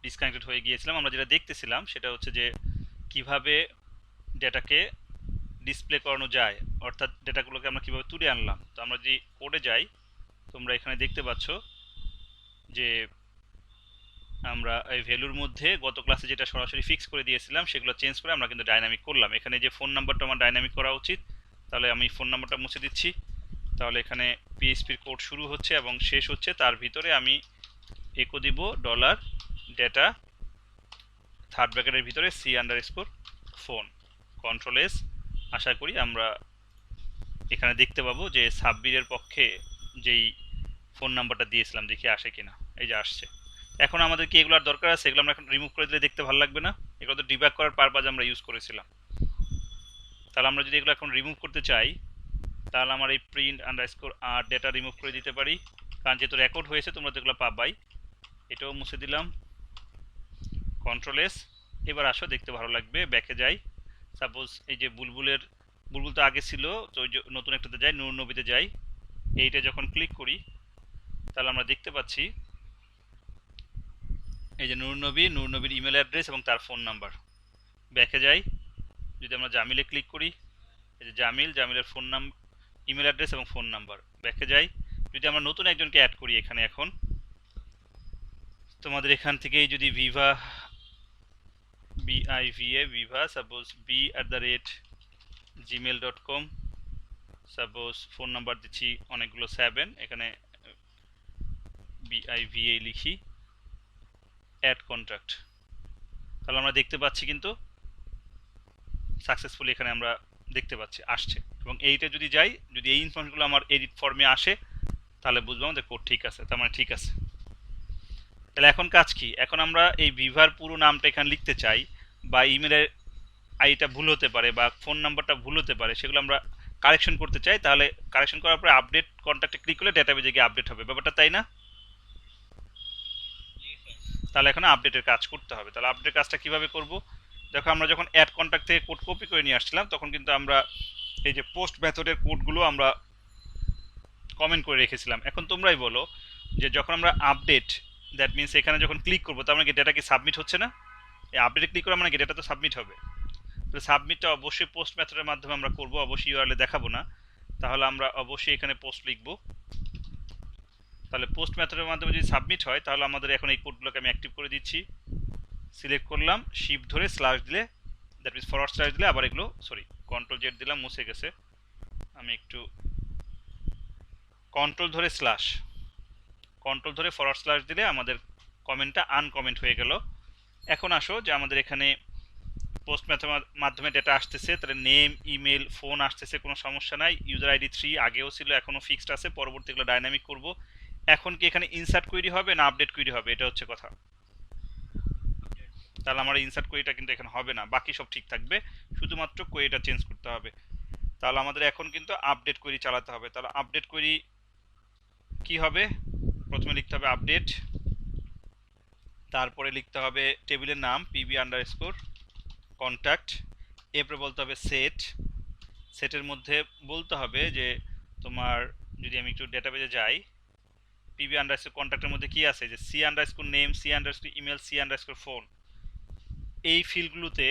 ডিসকানেক্টেড হয়ে গিয়েছিলাম। আমরা যেটা দেখতেছিলাম সেটা হচ্ছে যে কিভাবে ডেটাকে ডিসপ্লে করানো যায়, অর্থাৎ ডেটাগুলোকে আমরা কিভাবে তুলে আনলাম। তো আমরা যদি কোডে যাই, তোমরা এখানে দেখতে পাচ্ছ যে আমরা এই ভ্যালুর মধ্যে গত ক্লাসে যেটা সরাসরি ফিক্স করে দিয়েছিলাম সেগুলো চেঞ্জ করে আমরা কিন্তু ডাইনামিক করলাম। এখানে যে ফোন নাম্বারটা আমার ডাইনামিক করা উচিত, তাহলে আমি ফোন নাম্বারটা মুছে দিচ্ছি। তাহলে এখানে পিএইচপির কোড শুরু হচ্ছে এবং শেষ হচ্ছে, তার ভিতরে আমি ইকো দিব ডলার ডেটা, থার্ড ব্র্যাকেটের ভিতরে c underscore phone, control S. আশা করি আমরা এখানে দেখতে পাবো যে সাব্বিরের পক্ষে যেই ফোন নাম্বারটা দিয়েছিলাম, দেখি আসে কিনা। এই যে আসছে। এখন আমাদের কি এগুলো আর দরকার আছে? এগুলো আমরা এখন রিমুভ করে দিলে দেখতে ভালো লাগবে না। এগুলো তো ডিবাগ করার পারপাজ আমরা ইউজ করেছিলাম। তাহলে আমরা যদি এগুলো এখন রিমুভ করতে চাই, তাহলে আমার এই প্রিন্ট আন্ডারস্কোর আর ডেটা রিমুভ করে দিতে পারি, কারণ যেহেতু রেকর্ড হয়েছে তোমরা তো এগুলো পাবাই। এটাও মুছে দিলাম, কন্ট্রোল এস। এবার আসো, দেখতে ভালো লাগবে। ব্যাকে যাই, সাপোজ এই যে বুলবুল তো আগে ছিল, তো ওই যে নতুন একটাতে যাই, নূর নবীতে যাই। এইটা যখন ক্লিক করি তাহলে আমরা দেখতে পাচ্ছি এই যে নূর নবীর ইমেল অ্যাড্রেস এবং তার ফোন নাম্বার। ব্যাকে যাই, যদি আমরা জামিলে ক্লিক করি, এই যে জামিলের ফোন নাম্বার, ইমেল অ্যাড্রেস এবং ফোন নাম্বার। ব্যাকে যাই, যদি আমরা নতুন একজনকে অ্যাড করি এখানে, এখন তোমাদের এখান থেকেই যদি Viva suppose b@gmail.com, suppose phone number দিচ্ছি অনেকগুলো 7, এখানে বিআইভিএ লিখি, অ্যাড কন্ট্যাক্ট। তাহলে আমরা দেখতে পাচ্ছি কিন্তু সাকসেসফুলি এখানে আমরা দেখতে পাচ্ছি আসছে। এবং এইটা যদি যাই, যদি এই ইনফরমেশনগুলো আমার এডিট ফর্মে আসে, তাহলে বুঝবো আমাদের কোড ঠিক আছে, তার মানে ঠিক আছে। তাহলে এখন কাজ কি? এখন আমরা এই ভিভার পুরো নামটা এখানে লিখতে চাই, বা ইমেলের আইডিটা ভুল হতে পারে, বা ফোন নাম্বারটা ভুল হতে পারে, সেগুলো আমরা কারেকশন করতে চাই। তাহলে কারেকশন করার পরে আপডেট কন্ট্যাক্টে ক্লিক করলে ডেটাবেজে গিয়ে আপডেট হবে, ব্যাপারটা তাই না? তাহলে এখানে আপডেটের কাজ করতে হবে। তাহলে আপডেটের কাজটা কিভাবে করব? দেখো, আমরা যখন অ্যাড কন্ট্যাক্ট থেকে কোড কপি করে নিয়ে আসছিলাম, তখন কিন্তু আমরা এই যে পোস্ট মেথডের কোডগুলো আমরা কমেন্ট করে রেখেছিলাম। এখন তোমরাই বলো যে যখন আমরা আপডেট, দ্যাট মিনস এখানে যখন ক্লিক করবো, তার মানে কি ডেটা কি সাবমিট হচ্ছে না? এই আপডেটে ক্লিক করা মানে কি ডেটা তো সাবমিট হবে। তো সাবমিটটা অবশ্যই পোস্ট মেথডের মাধ্যমে আমরা করব, অবশ্যই ইউআরএল দেখাবো না। তাহলে আমরা অবশ্যই এখানে পোস্ট লিখবো। তাহলে পোস্ট মেথডের মাধ্যমে যদি সাবমিট হয়, তাহলে আমাদের এখন এই কোডগুলোকে আমি অ্যাক্টিভ করে দিচ্ছি। সিলেক্ট করলাম, শিফট ধরে স্ল্যাশ দিলে, দ্যাট মিনস ফরওয়ার্ড স্ল্যাশ দিলে, আবার এগুলো কন্ট্রোল জেড দিলাম, মুছে গেছে। আমি একটু কন্ট্রোল ধরে ফরওয়ার্ড স্ল্যাশ দিলে আমাদের কমেন্টটা আনকমেন্ট হয়ে গেল। এখন আসো যে আমাদের এখানে পোস্ট মেথডের মাধ্যমে ডেটা আসতেছে, তাহলে নেম, ইমেল, ফোন আসতেছে, কোনো সমস্যা নাই। ইউজার আইডি 3 আগেও ছিল, এখনও ফিক্সড আছে, পরবর্তীগুলো ডাইনামিক করব। এখন কি এখানে ইনসার্ট কোয়েরি হবে না আপডেট কোয়েরি হবে, এটা হচ্ছে কথা। তাহলে আমার ইনসার্ট কোয়েরিটা কিন্তু এখানে হবে না, বাকি সব ঠিক থাকবে, শুধুমাত্র কোয়েরিটা চেঞ্জ করতে হবে। তাহলে আমাদের এখন কিন্তু আপডেট কোয়েরি চালাতে হবে। তাহলে আপডেট কোয়েরি কি হবে? প্রথমে লিখতে হবে আপডেট, তারপরে লিখতে হবে টেবিলের নাম পিবি আন্ডারস্কোর কন্ট্যাক্ট, এরপরে বলতে হবে সেটের মধ্যে বলতে হবে যে তোমার, যদি আমি একটু ডেটাবেজে যাই, পিবি আন্ডারস্কোর কন্ট্যাক্টের মধ্যে কি আছে, যে c underscore name, c underscore email, c underscore phone. এই ফিল্ডগুলোতে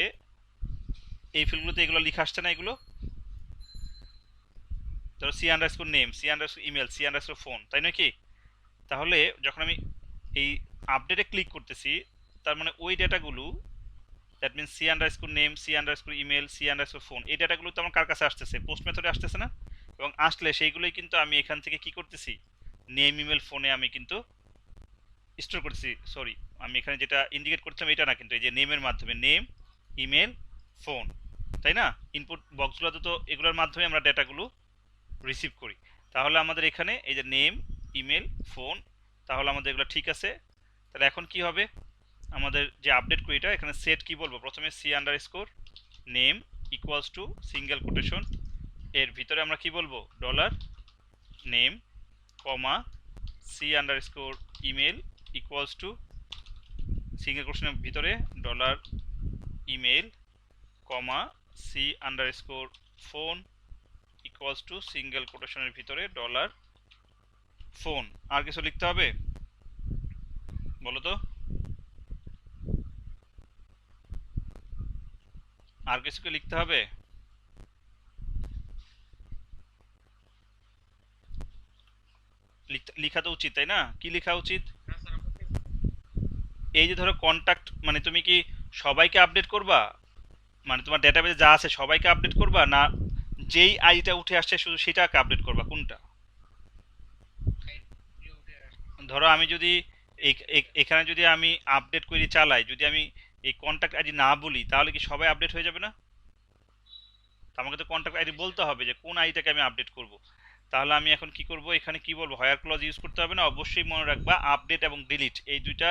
এগুলো লিখে আসছে না, এগুলো ধরো c underscore name, c underscore email, c underscore phone, তাই নয় কি? তাহলে যখন আমি এই আপডেটে ক্লিক করতেছি, তার মানে ওই ডেটাগুলো, that means c underscore name, c underscore email, c underscore phone, এই ডেটাগুলো তো আমার কার কাছে আসতেছে? পোস্ট মেথডে আসতেছে না? এবং আসলে সেইগুলোই কিন্তু আমি এখান থেকে কি করতেছি, নেম, ইমেল, ফোনে আমি কিন্তু স্টোর করতেছি। সরি, আমি এখানে যেটা ইন্ডিকেট করছিলাম এটা না, কিন্তু এই যে নেমের মাধ্যমে, নেম, ইমেল, ফোন, তাই না? ইনপুট বক্সগুলোতে তো এগুলোর মাধ্যমে আমরা ডেটাগুলো রিসিভ করি। তাহলে আমাদের এখানে এই যে নেম, ইমেল, ফোন, তাহলে আমাদের এগুলো ঠিক আছে। তাহলে এখন কি হবে, আমাদের যে আপডেট কোয়েরিটা, এখানে সেট কি বলবো, প্রথমে c underscore name equals to single quotation, এর ভিতরে আমরা কি বলবো, dollar name comma c underscore email equals to single কোটেশনের ভিতরে dollar email comma c underscore phone equals to single কোটেশনের ভিতরে ডলার ফোন, আর কিছু লিখতে হবে বলো তো? আর কিছু কি লিখতে হবে? লিখা তো উচিত তাই না? কি লেখা উচিত? এই যে ধরো কন্টাক্ট, মানে তুমি কি সবাইকে আপডেট করবা, মানে তোমার ডেটাবেজে যা আছে সবাইকে আপডেট করবা, না যেই আইডিটা উঠে আসছে শুধু সেটাকে আপডেট করবা, কোনটা? ধরো আমি যদি এখানে যদি আমি আপডেট করে চালাই, যদি আমি এই কন্টাক্ট আইডি না বলি, তাহলে কি সবাই আপডেট হয়ে যাবে না? তো আমাকে তো কন্টাক্ট আইডি বলতে হবে যে কোন আইডিটাকে আমি আপডেট করব। তাহলে আমি এখন কি করব, এখানে কি বলবো, হোয়ার ক্লজ ইউজ করতে হবে না? অবশ্যই মনে রাখবা আপডেট এবং ডিলিট এই দুইটা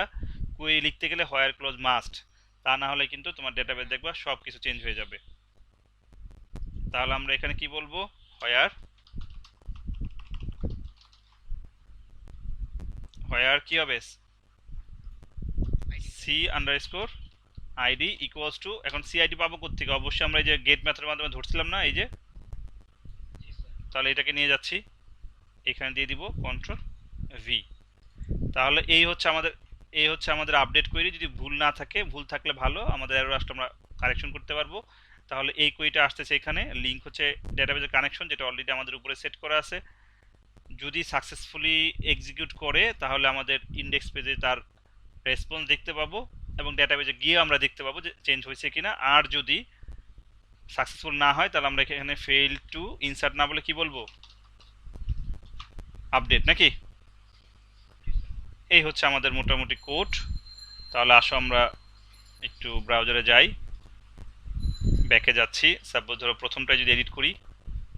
কোয়েরি লিখতে গেলে হোয়ার ক্লজ মাস্ট। তা না হলে কিন্তু তোমার ডেটাবেস দেখবা সব কিছু চেঞ্জ হয়ে যাবে। তাহলে আমরা এখানে কি বলবো, হোয়ার হোয়ার কি হবে, c underscore ID equals to, এখন সি আইডি পাবো কোত্থেকে? অবশ্যই আমরা এই যে গেট মেথডের মাধ্যমে ধরছিলাম না, এই যে, তাহলে এটাকে নিয়ে যাচ্ছি, এখানে দিয়ে দিব কন্ট্রোল ভি। তাহলে এই হচ্ছে আমাদের আপডেট কোয়েরি। যদি ভুল না থাকে, ভুল থাকলে ভালো, আমাদের এরর আসলে আমরা কারেকশন করতে পারবো। তাহলে এই কোয়েরিটা আসতেছে এখানে, লিঙ্ক হচ্ছে ডেটাবেজের কানেকশন, যেটা অলরেডি আমাদের উপরে সেট করা আছে। যদি সাকসেসফুলি এক্সিকিউট করে তাহলে আমাদের ইন্ডেক্স পেজে তার রেসপন্স দেখতে পাবো, এবং ডেটাবেজে গিয়ে আমরা দেখতে পাবো যে চেঞ্জ হয়েছে কিনা। আর যদি সাকসেসফুল না হয় তাহলে আমরা এখানে ফেল টু ইনসার্ট না বলে কি বলবো, আপডেট, নাকি? এই হচ্ছে আমাদের মোটামুটি কোড। তাহলে আসো আমরা একটু ব্রাউজারে যাই, ব্যাকে যাচ্ছি। সাপোজ ধরো প্রথমটাই যদি এডিট করি,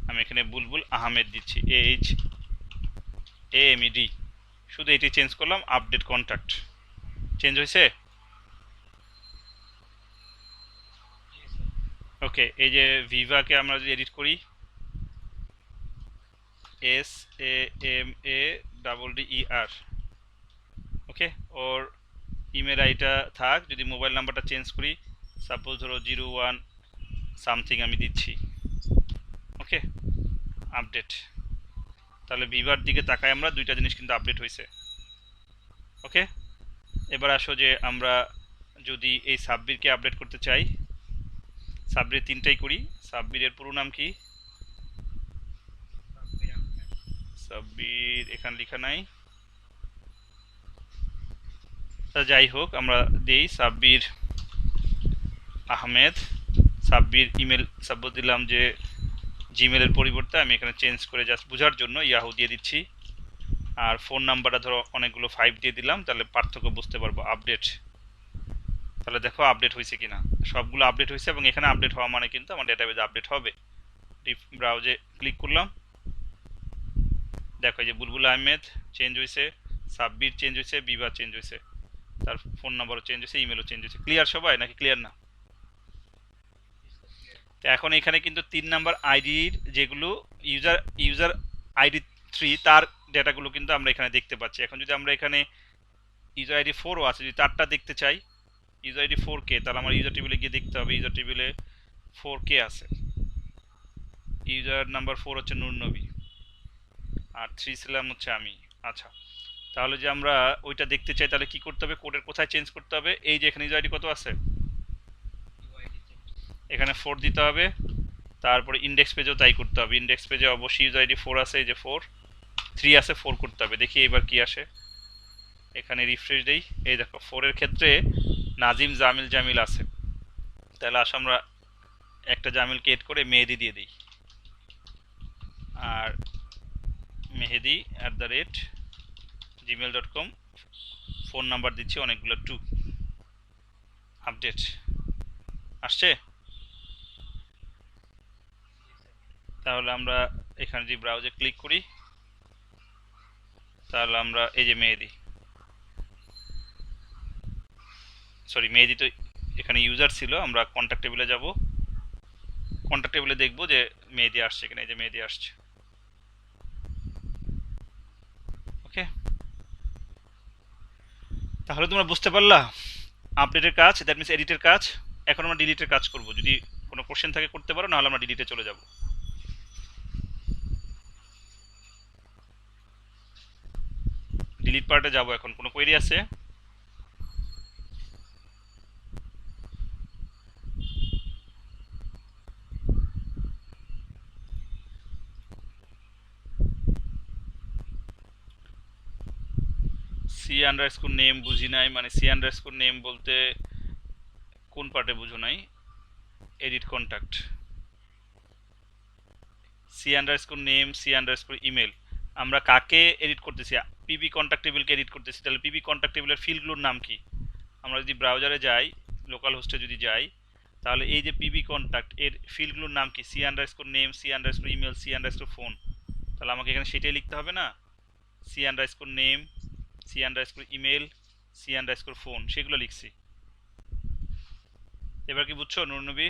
আমি এখানে বুলবুল আহমেদ দিচ্ছি, AHAMED, শুধু এটি চেঞ্জ করলাম, আপডেট কন্ট্যাক্ট। চেঞ্জ হয়েছে? ওকে, এই যে ভিভাকে আমরা যদি এডিট করি, SAMADDER, ওকে, ওর ইমেল আইডিটা থাক। যদি মোবাইল নাম্বারটা চেঞ্জ করি, সাপোজ ধরো 01 সামথিং আমি দিচ্ছি, ওকে, আপডেট। তাহলে ভিভার দিকে তাকায় আমরা, দুইটা জিনিস কিন্তু আপডেট হয়েছে, ওকে। এবার আসো যে আমরা যদি এই সাব্বিরকে আপডেট করতে চাই, সাব্বির তিনটাই করি। সাব্বিরের পুরো নাম কি? সাব্বির এখানে লেখা নাই, যাই হোক আমরা দেই সাব্বির আহমেদ। সাব্বির ইমেল সাপোজ দিলাম যে জিমেলের পরিবর্তে আমি এখানে চেঞ্জ করে জাস্ট বোঝার জন্য ইয়াহু দিয়ে দিচ্ছি। আর ফোন নাম্বারটা ধরো অনেকগুলো 5 দিয়ে দিলাম, তাহলে পার্থক্য বুঝতে পারবো, আপডেট। তাহলে দেখো আপডেট হয়েছে কিনা, সবগুলো আপডেট হয়েছে, এবং এখানে আপডেট হওয়া মানে কিন্তু আমার ডেটাবেজ আপডেট হবে। ব্রাউজে ক্লিক করলাম, দেখো যে বুলবুল আহমেদ চেঞ্জ হয়েছে, সাব্বির চেঞ্জ হয়েছে, বিভা চেঞ্জ হয়েছে, তার ফোন নাম্বারও চেঞ্জ হয়েছে, ইমেলও চেঞ্জ হয়েছে। ক্লিয়ার সবাই, নাকি ক্লিয়ার না? তো এখন এখানে কিন্তু 3 নাম্বার আইডির যেগুলো ইউজার ইউজার আইডি 3, তার ডেটাগুলো কিন্তু আমরা এখানে দেখতে পাচ্ছি। এখন যদি আমরা এখানে ইউজার আইডি 4ও আছে, যদি তারটা দেখতে চাই, ইউজার আইডি 4K, তাহলে আমার ইউজার টেবিলে গিয়ে দেখতে হবে, ইউজার টেবিলে 4K আছে। ইউজার নাম্বার 4 হচ্ছে নূর নবী, আর 3 ছিলাম হচ্ছে আমি। আচ্ছা, তাহলে যে আমরা ওইটা দেখতে চাই, তাহলে কি করতে হবে, কোডের কোথায় চেঞ্জ করতে হবে? এই যে এখানে ইউজার আইডি কত আছে, এখানে 4 দিতে হবে। তারপরে ইন্ডেক্স পেজেও তাই করতে হবে, ইন্ডেক্স পেজে অবশ্যই ইউজার আইডি 4 আছে, এই যে 4, 3 আছে, 4 করতে হবে। দেখি এবার কি আসে, এখানে রিফ্রেশ দেই, এই দেখো 4 এর ক্ষেত্রে নাজিম জামিল জামিল আছে। তাহলে আসো আমরা একটা জামিলকে এড করে মেহেদি দিয়ে দিই, আর mehedi@gmail.com, ফোন নাম্বার দিচ্ছি অনেকগুলো 2, আপডেট আসছে। তাহলে আমরা এখানে যদি ব্রাউজে ক্লিক করি, তাহলে আমরা এই যে মেহেদি তো এখানে ইউজার ছিল, আমরা কন্ট্যাক্ট টেবিলে যাব, কন্ট্যাক্ট টেবিলে দেখবো যে মেহেদি আসছে কিনা, এই যে মেহেদি আসছে, ওকে। তাহলে তোমরা বুঝতে পারলা আপডেটের কাজ, দ্যাট মিনস এডিটের কাজ। এখন আমরা ডিলিটের কাজ করব, যদি কোনো কোশ্চেন থাকে করতে পারো, নাহলে আমরা ডিলিটে চলে যাব। ডিলিট পার্টে যাব এখন। কোনো কোয়েরি আছে? সি আন্ডারস্কোর নেম বুঝি নাই, মানে সি আন্ডারস্কোর নেম বলতে কোন পার্টে বুঝো নাই? Edit contact, c underscore name, c underscore email. আমরা কাকে এডিট করতেছি? পিবি কন্ট্যাক্ট টেবিলকে এডিট করতেছি। তাহলে পিবি কন্ট্যাক্ট টেবিলের ফিল্ডগুলোর নাম কি? আমরা যদি ব্রাউজারে যাই, লোকাল হোস্টে যদি যাই, তাহলে এই যে পিবি কন্ট্যাক্ট এর ফিল্ডগুলোর নাম কি? C underscore name, c underscore email, c underscore phone. তাহলে আমাকে এখানে সেটাই লিখতে হবে না? C underscore name, c underscore email, c underscore phone, সেগুলো লিখছি। এবার কি বুঝছো নুরনবী?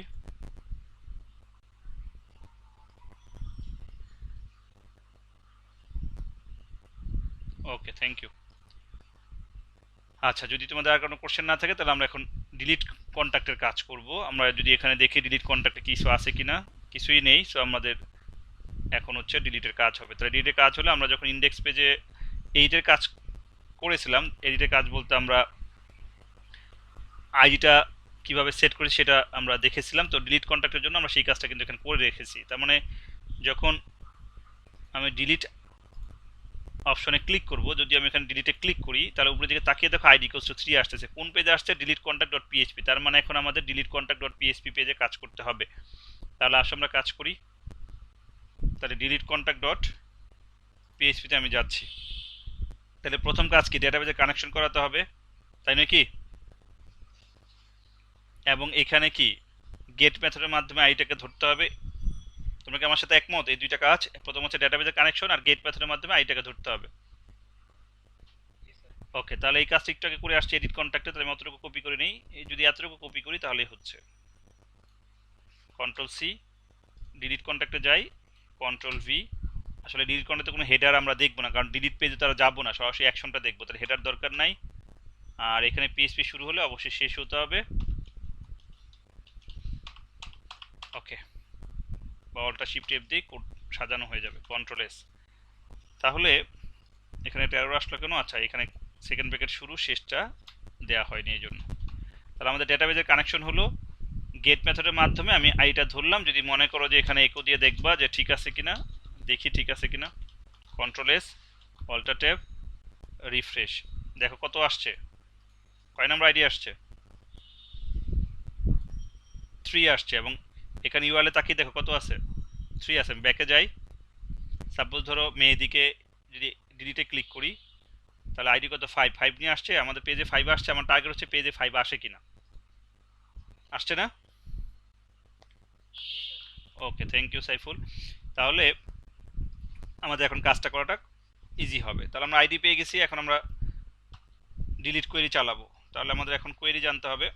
ওকে, থ্যাংক ইউ। আচ্ছা, যদি তোমাদের আর কোনো কোশ্চেন না থাকে তাহলে আমরা এখন ডিলিট কন্ট্যাক্টের কাজ করব। আমরা যদি এখানে দেখি ডিলিট কন্ট্যাক্টে কিছু আছে কিনা, কিছুই নেই। সো আমাদের এখন হচ্ছে ডিলিটের কাজ হবে। তাহলে ডিলিটের কাজ হলে আমরা যখন ইন্ডেক্স পেজে এইটার কাজ করেছিলাম, এডিটের কাজ বলতে আমরা আইডিটা কিভাবে সেট করি সেটা আমরা দেখেছিলাম। তো ডিলিট কন্ট্যাক্টের জন্য আমরা সেই কাজটা কিন্তু এখানে করে রেখেছি। তার মানে যখন আমি ডিলিট অপশনে ক্লিক করব, যদি আমি এখানে ডিলিটে ক্লিক করি তাহলে উপরের দিকে তাকিয়ে দেখো আইডি ইকুয়ালস টু 3 আসতেছে। কোন পেজে আসছে? Delete contact dot PHP. তার মানে এখন আমাদের ডিলিট কন্ট্যাক্ট ডট পিএইচপি পেজে কাজ করতে হবে। তাহলে আসলে আমরা কাজ করি। তাহলে ডিলিট কন্ট্যাক্ট ডট পিএইচপিতে আমি যাচ্ছি। তাহলে প্রথম কাজ কি? ডেটাবেজে কানেকশন করাতে হবে, তাই নয় কি? এবং এখানে কি গেট মেথডের মাধ্যমে আইডিটাকে ধরতে হবে। তোমরা কি আমার সাথে একমত? এই দুইটা কাজ, প্রথম হচ্ছে ডেটাবেজের কানেকশন আর গেট মেথডের মাধ্যমে আইডিটাকে ধরতে হবে। ওকে, তাহলে এই কাজটা একটু আগে করে আসছে এডিট কন্ট্যাক্টে। তাহলে আমি অতটুকু কপি করে নিই। এই যদি এতটুকু কপি করি তাহলেই হচ্ছে। কন্ট্রোল সি, ডিলিট কন্ট্যাক্টে যাই, কন্ট্রোল ভি। আসলে ডিলিট কন্ট্যাক্টে কোনো হেডার আমরা দেখবো না, কারণ ডিলিট পেজে তারা যাবো না, সরাসরি অ্যাকশনটা দেখবো। তাহলে হেডার দরকার নাই। আর এখানে পিএইচপি শুরু হলে অবশ্যই শেষ হতে হবে। ওকে, বা অল্টা শিফট এফ দিয়ে কোড সাজানো হয়ে যাবে। Control S. তাহলে এখানে একটা এরর আসলো কেন? আচ্ছা, এখানে সেকেন্ড ব্র্যাকেট শুরু, শেষটা দেওয়া হয়নি এই জন্য। তাহলে আমাদের ডেটাবেজের কানেকশন হলো গেট মেথডের মাধ্যমে আমি আইটা ধরলাম। যদি মনে করো যে এখানে ইকো দিয়ে দেখবা যে ঠিক আছে কিনা, দেখি ঠিক আছে কিনা। Control S, অল্টা tab, refresh. দেখো কত আসছে, কয় নাম্বার আইডি আসছে? 3 আসছে। এবং এখানে ইউআরএলে তাকিয়ে দেখো কত আছে? 3 আছে। আমি ব্যাকে যাই। সাপোজ ধরো মেয়েদিকে যদি ডিলিটে ক্লিক করি তাহলে আইডি কত? 5 নিয়ে আসছে। আমাদের পেজে 5 আসছে। আমার টার্গেট হচ্ছে পেজে 5 আসে কিনা। আসছে না? ওকে, থ্যাংক ইউ সাইফুল। তাহলে আমাদের এখন কাজটা করাটা ইজি হবে। তাহলে আমরা আইডি পেয়ে গেছি, এখন আমরা ডিলিট কোয়েরি চালাবো। তাহলে আমাদের এখন কোয়েরি জানতে হবে।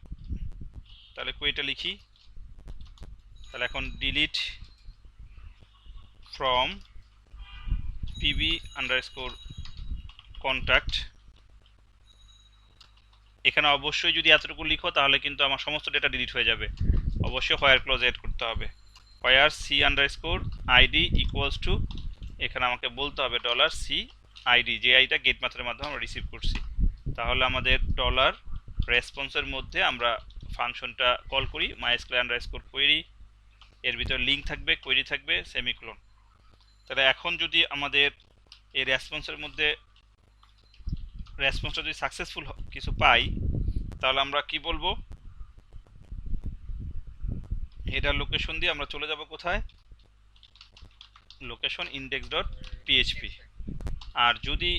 তাহলে কোয়েরিটা লিখি। তাহলে এখন delete from PB underscore contact. এখানে অবশ্যই যদি এতটুকু লিখো তাহলে কিন্তু আমার সমস্ত ডেটা ডিলিট হয়ে যাবে। অবশ্যই হোয়ার ক্লজ এড করতে হবে। Where c underscore ID equals to, এখানে আমাকে বলতে হবে ডলার সি আইডি, যে আইডিটা গেট মেথডের মাধ্যমে আমরা রিসিভ করছি। তাহলে আমাদের ডলার রেসপন্সের মধ্যে আমরা ফাংশনটা কল করি মাইস্কুয়েল আন্ডারস্কোর কোয়েরি। এর ভিতরে লিঙ্ক থাকবে, কোয়েরি থাকবে, সেমিকোলন। তাহলে এখন যদি আমাদের এই রেসপন্সের মধ্যে রেসপন্সটা যদি সাকসেসফুল কিছু পাই তাহলে আমরা কি বলবো? হেডার লোকেশন দিয়ে আমরা চলে যাব কোথায়? Location index dot PHP. আর যদি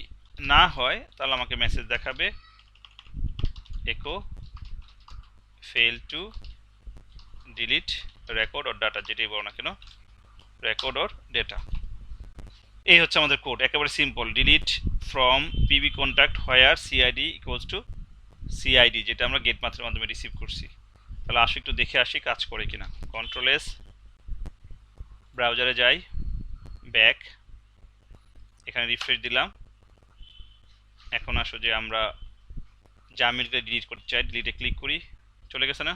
না হয় তাহলে আমাকে মেসেজ দেখাবে echo fail to delete record or data, যেটাই বলো না কেন, রেকর্ড অর ডেটা। এই হচ্ছে আমাদের কোড, একেবারে simple. Delete from PB contact where CID equals to CID, যেটা আমরা গেট মেথডের মাধ্যমে রিসিভ করছি। তাহলে আসো একটু দেখে আসি কাজ করে কিনা। কন্ট্রোল এস, ব্রাউজারে যাই, ব্যাক, এখানে রিফ্রেশ দিলাম। এখন আসো যে আমরা জামিলকে ডিলিট করতে চাই, ডিলিটে ক্লিক করি, চলে গেছে না?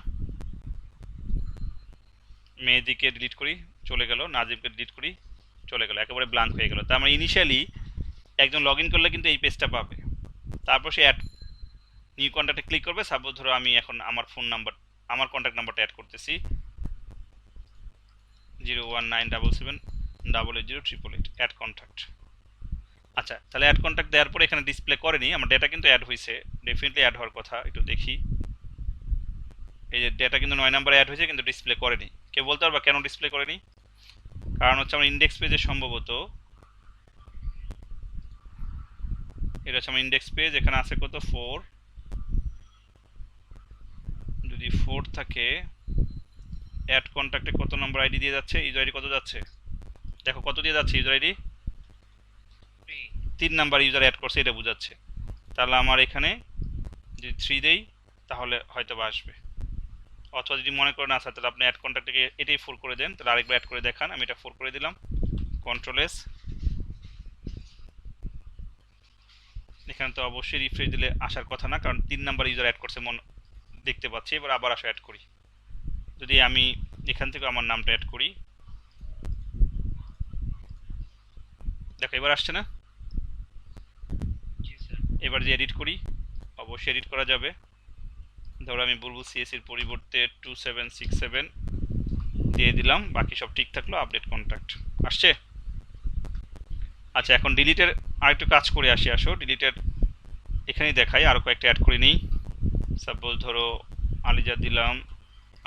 মেহেদিকে ডিলিট করি, চলে গেল। নাজিবকে ডিলিট করি, চলে গেল। একেবারে ব্ল্যাঙ্ক হয়ে গেল। তার মানে ইনিশিয়ালি একজন লগ ইন করলে কিন্তু এই পেজটা পাবে। তারপর সে অ্যাড নিউ কন্ট্যাক্টে ক্লিক করবে। সাপোজ ধরো আমি এখন আমার ফোন নাম্বার, আমার কন্ট্যাক্ট নাম্বারটা অ্যাড করতেছি 01977880888 অ্যাড কন্ট্যাক্ট। আচ্ছা, তাহলে অ্যাড কন্ট্যাক্ট দেওয়ার পরে এখানে ডিসপ্লে করেনি, আমার ডেটা কিন্তু অ্যাড হয়েছে, ডেফিনেটলি অ্যাড হওয়ার কথা। একটু দেখি, এই যে ডেটা কিন্তু 9 নাম্বারে অ্যাড হয়েছে কিন্তু ডিসপ্লে করেনি। কেউ বলতে পারবা কেন ডিসপ্লে করেনি? কারণ হচ্ছে আমার ইন্ডেক্স পেজে সম্ভবত, এটা হচ্ছে আমার ইন্ডেক্স পেজ, এখানে আছে কত 4, যদি 4 থাকে অ্যাড কন্ট্যাক্টে কত নম্বর আইডি দিয়ে যাচ্ছে, ইউজার আইডি কত যাচ্ছে দেখো, কত দিয়ে যাচ্ছে user ID 3 number user add করছে, এটা বোঝাচ্ছে। তাহলে আমার এখানে যদি 3 দেই তাহলে হয়তো বা আসবে, অথবা যদি মনে করেন আসা তাহলে আপনি অ্যাড কন্ট্যাক্টকে এটাই 4 করে দেন, তাহলে আরেকবার অ্যাড করে দেখান। আমি এটা 4 করে দিলাম, কন্ট্রোল এস। এখানে তো অবশ্যই রিফ্রেশ দিলে আসার কথা না, কারণ 3 নাম্বার ইউজার অ্যাড করছে দেখতে পাচ্ছি। এবার আবার আসা অ্যাড করি, যদি আমি এখান থেকে আমার নামটা অ্যাড করি, দেখো এবার আসছে না। এবার যে এডিট করি, অবশ্যই এডিট করা যাবে। ধরো আমি বুলবুল সিএসির পরিবর্তে 2767 দিয়ে দিলাম, বাকি সব ঠিক থাকলো। আপডেট কন্ট্যাক্ট আসছে। আচ্ছা, এখন ডিলিটের আরেকটু কাজ করে আসি। আসো ডিলিটের এখানেই দেখাই, আরও কয়েকটা অ্যাড করে নিই। সাপোজ ধরো আলিজা দিলাম,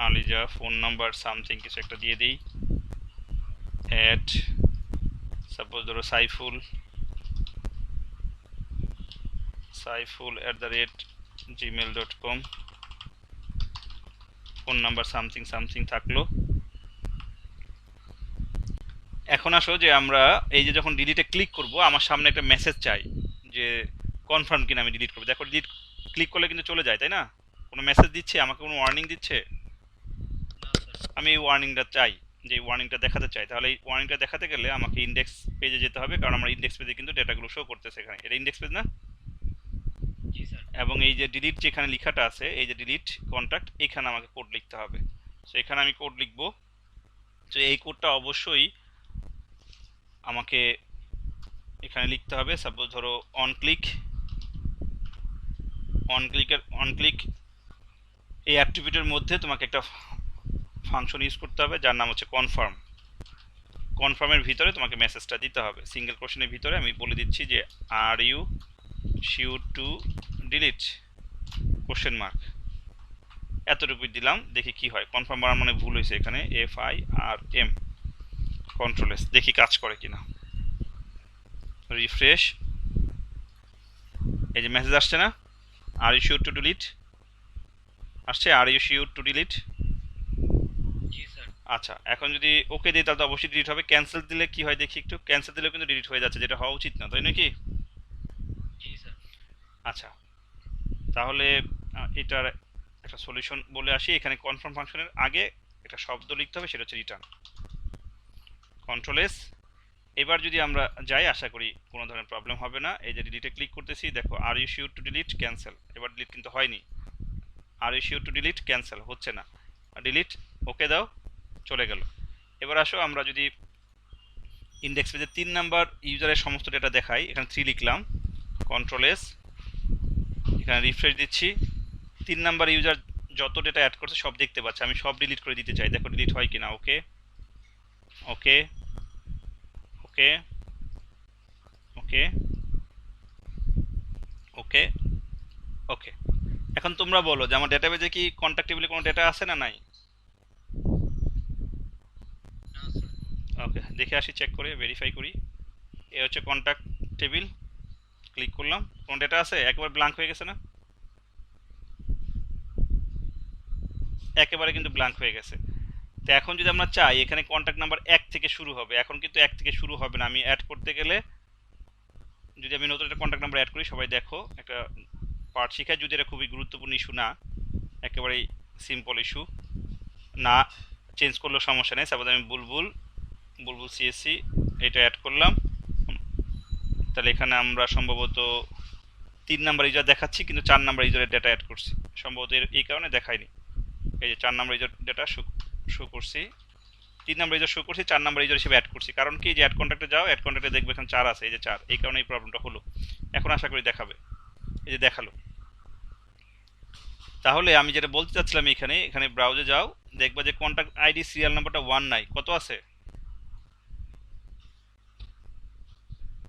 আলিজা ফোন নাম্বার সামথিং কিছু একটা দিয়ে দিই, অ্যাড। সাপোজ ধরো Saiful @gmail.com, phone number something something থাকলো। এখন আসো যে আমরা এই যে যখন ডিলিটে ক্লিক করব, আমার সামনে একটা মেসেজ চাই যে কনফার্ম কিনা আমি ডিলিট করবো। দেখো ডিলিট ক্লিক করলে কিন্তু চলে যায়, তাই না? কোনো মেসেজ দিচ্ছে আমাকে, কোনো ওয়ার্নিং দিচ্ছে? আমি এই ওয়ার্নিংটা চাই, যে এই ওয়ার্নিংটা দেখাতে চাই। তাহলে এই ওয়ার্নিংটা দেখাতে গেলে আমাকে ইন্ডেক্স পেজে যেতে হবে, কারণ আমার ইন্ডেক্স পেজে কিন্তু ডেটাগুলো শো করতেছে এখানে। এটা ইন্ডেক্স পেজ না? এবং এই যে ডিলিট যেখানে লেখাটা আছে, এই যে ডিলিট কন্ট্যাক্ট, এখানে আমাকে কোড লিখতে হবে। তো এখানে আমি কোড লিখবো। তো এই কোডটা অবশ্যই আমাকে এখানে লিখতে হবে। সাপোজ ধরো অন ক্লিক এই অ্যাট্রিবিউটের মধ্যে তোমাকে একটা ফাংশন ইউজ করতে হবে যার নাম হচ্ছে কনফার্ম। কনফার্মের ভিতরে তোমাকে মেসেজটা দিতে হবে, সিঙ্গেল কোশ্চেনের ভিতরে আমি বলে দিচ্ছি যে are you sure to delete question mark, এতটুকুই দিলাম। দেখি কি হয়। কনফার্ম বানার মানে ভুল হয়েছে এখানে, FIRM, কন্ট্রোল এস, দেখি কাজ করে কিনা। রিফ্রেশ, এই যে মেসেজ আসছে না, are you sure to delete আসছে, are you sure to delete. আচ্ছা, এখন যদি ওকে দিই তাহলে তো অবশ্যই ডিলিট হবে। ক্যান্সেল দিলে কি হয় দেখি একটু। ক্যান্সেল দিলেও কিন্তু ডিলিট হয়ে যাচ্ছে, যেটা হওয়া উচিত না, তাই নাকি? আচ্ছা, তাহলে এটার একটা সলিউশন বলে আসি। এখানে কনফার্ম ফাংশনের আগে একটা শব্দ লিখতে হবে, সেটা হচ্ছে রিটার্ন। Control S. এবার যদি আমরা যাই, আশা করি কোনো ধরনের প্রবলেম হবে না। এই যে ডিলিটে ক্লিক করতেছি, দেখো are you sure to delete, cancel. এবার ডিলিট কিন্তু হয়নি, are you sure to delete, cancel হচ্ছে না। ডিলিট, ওকে দাও, চলে গেল। এবার আসো আমরা যদি ইন্ডেক্স পেজে 3 নাম্বার ইউজারের সমস্ত ডেটা দেখাই, এখানে 3 লিখলাম, কন্ট্রোল এস, এখানে রিফ্রেশ দিচ্ছি। 3 নাম্বার ইউজার যত ডেটা অ্যাড করছে সব দেখতে পাচ্ছে, আমি সব ডিলিট করে দিতে চাই। দেখো ডিলিট হয় কিনা। ওকে ওকে ওকে ওকে ওকে ওকে। এখন তোমরা বলো যে আমার ডেটাবেজে কি কন্ট্যাক্ট টেবিলে কোনো ডেটা আছে না নাই? ওকে, দেখে আসি, চেক করে ভেরিফাই করি। এ হচ্ছে কন্ট্যাক্ট টেবিল, ক্লিক করলাম, কোনো ডেটা আছে? একেবারে ব্ল্যাঙ্ক হয়ে গেছে না? একেবারে কিন্তু ব্ল্যাঙ্ক হয়ে গেছে। তো এখন যদি আমরা চাই এখানে কন্ট্যাক্ট নাম্বার 1 থেকে শুরু হবে, এখন কিন্তু 1 থেকে শুরু হবে না। আমি অ্যাড করতে গেলে যদি আমি নতুন একটা কন্ট্যাক্ট নাম্বার অ্যাড করি, সবাই দেখো একটা পার্ট শিখায়, যদি এটা খুবই গুরুত্বপূর্ণ ইস্যু না, একেবারেই সিম্পল ইস্যু, না চেঞ্জ করলেও সমস্যা নেই। সাপোজ আমি বুলবুল সিএসসি এটা অ্যাড করলাম, তাহলে এখানে আমরা সম্ভবত 3 নাম্বার ইউজার দেখাচ্ছি, কিন্তু 4 নাম্বার ইউজারের ডেটা অ্যাড করছি, সম্ভবত এই কারণে দেখায়নি। এই যে 4 নাম্বার ইউজার ডেটা শো করছি, 3 নাম্বার ইউজার শো করছি, 4 নাম্বার ইউজার হিসেবে অ্যাড করছি। কারণ কি, যে অ্যাড কন্ট্যাক্টে যাও, অ্যাড কন্ট্যাক্টে দেখবে এখানে 4 আছে, এই যে 4, এই কারণে এই প্রবলেমটা হলো। এখন আশা করি দেখাবে। এই যে দেখালো। তাহলে আমি যেটা বলতে চাচ্ছিলাম, এখানে এখানে ব্রাউজে যাও, দেখবা যে কন্ট্যাক্ট আইডি সিরিয়াল নাম্বারটা 1 নাই, কত আছে?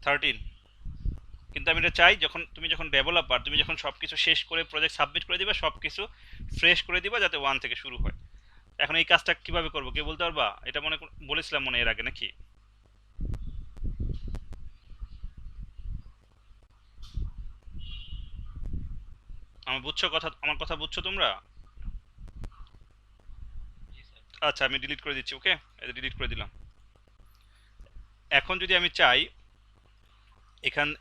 13। কিন্তু আমি এটা চাই যখন তুমি যখন ডেভেলপার, তুমি যখন সবকিছু শেষ করে প্রজেক্ট সাবমিট করে দিবা, সবকিছু ফ্রেশ করে দিবা যাতে 1 থেকে শুরু হয়। এখন এই কাজটা কিভাবে করবো, কেউ বলতে পারবা? এটা বলেছিলাম মনে এর আগে নাকি? আমার বুঝছো কথা, আমার কথা বুঝছো তোমরা? আচ্ছা, আমি ডিলিট করে দিচ্ছি। ওকে, এটা ডিলিট করে দিলাম। এখন যদি আমি চাই এখানে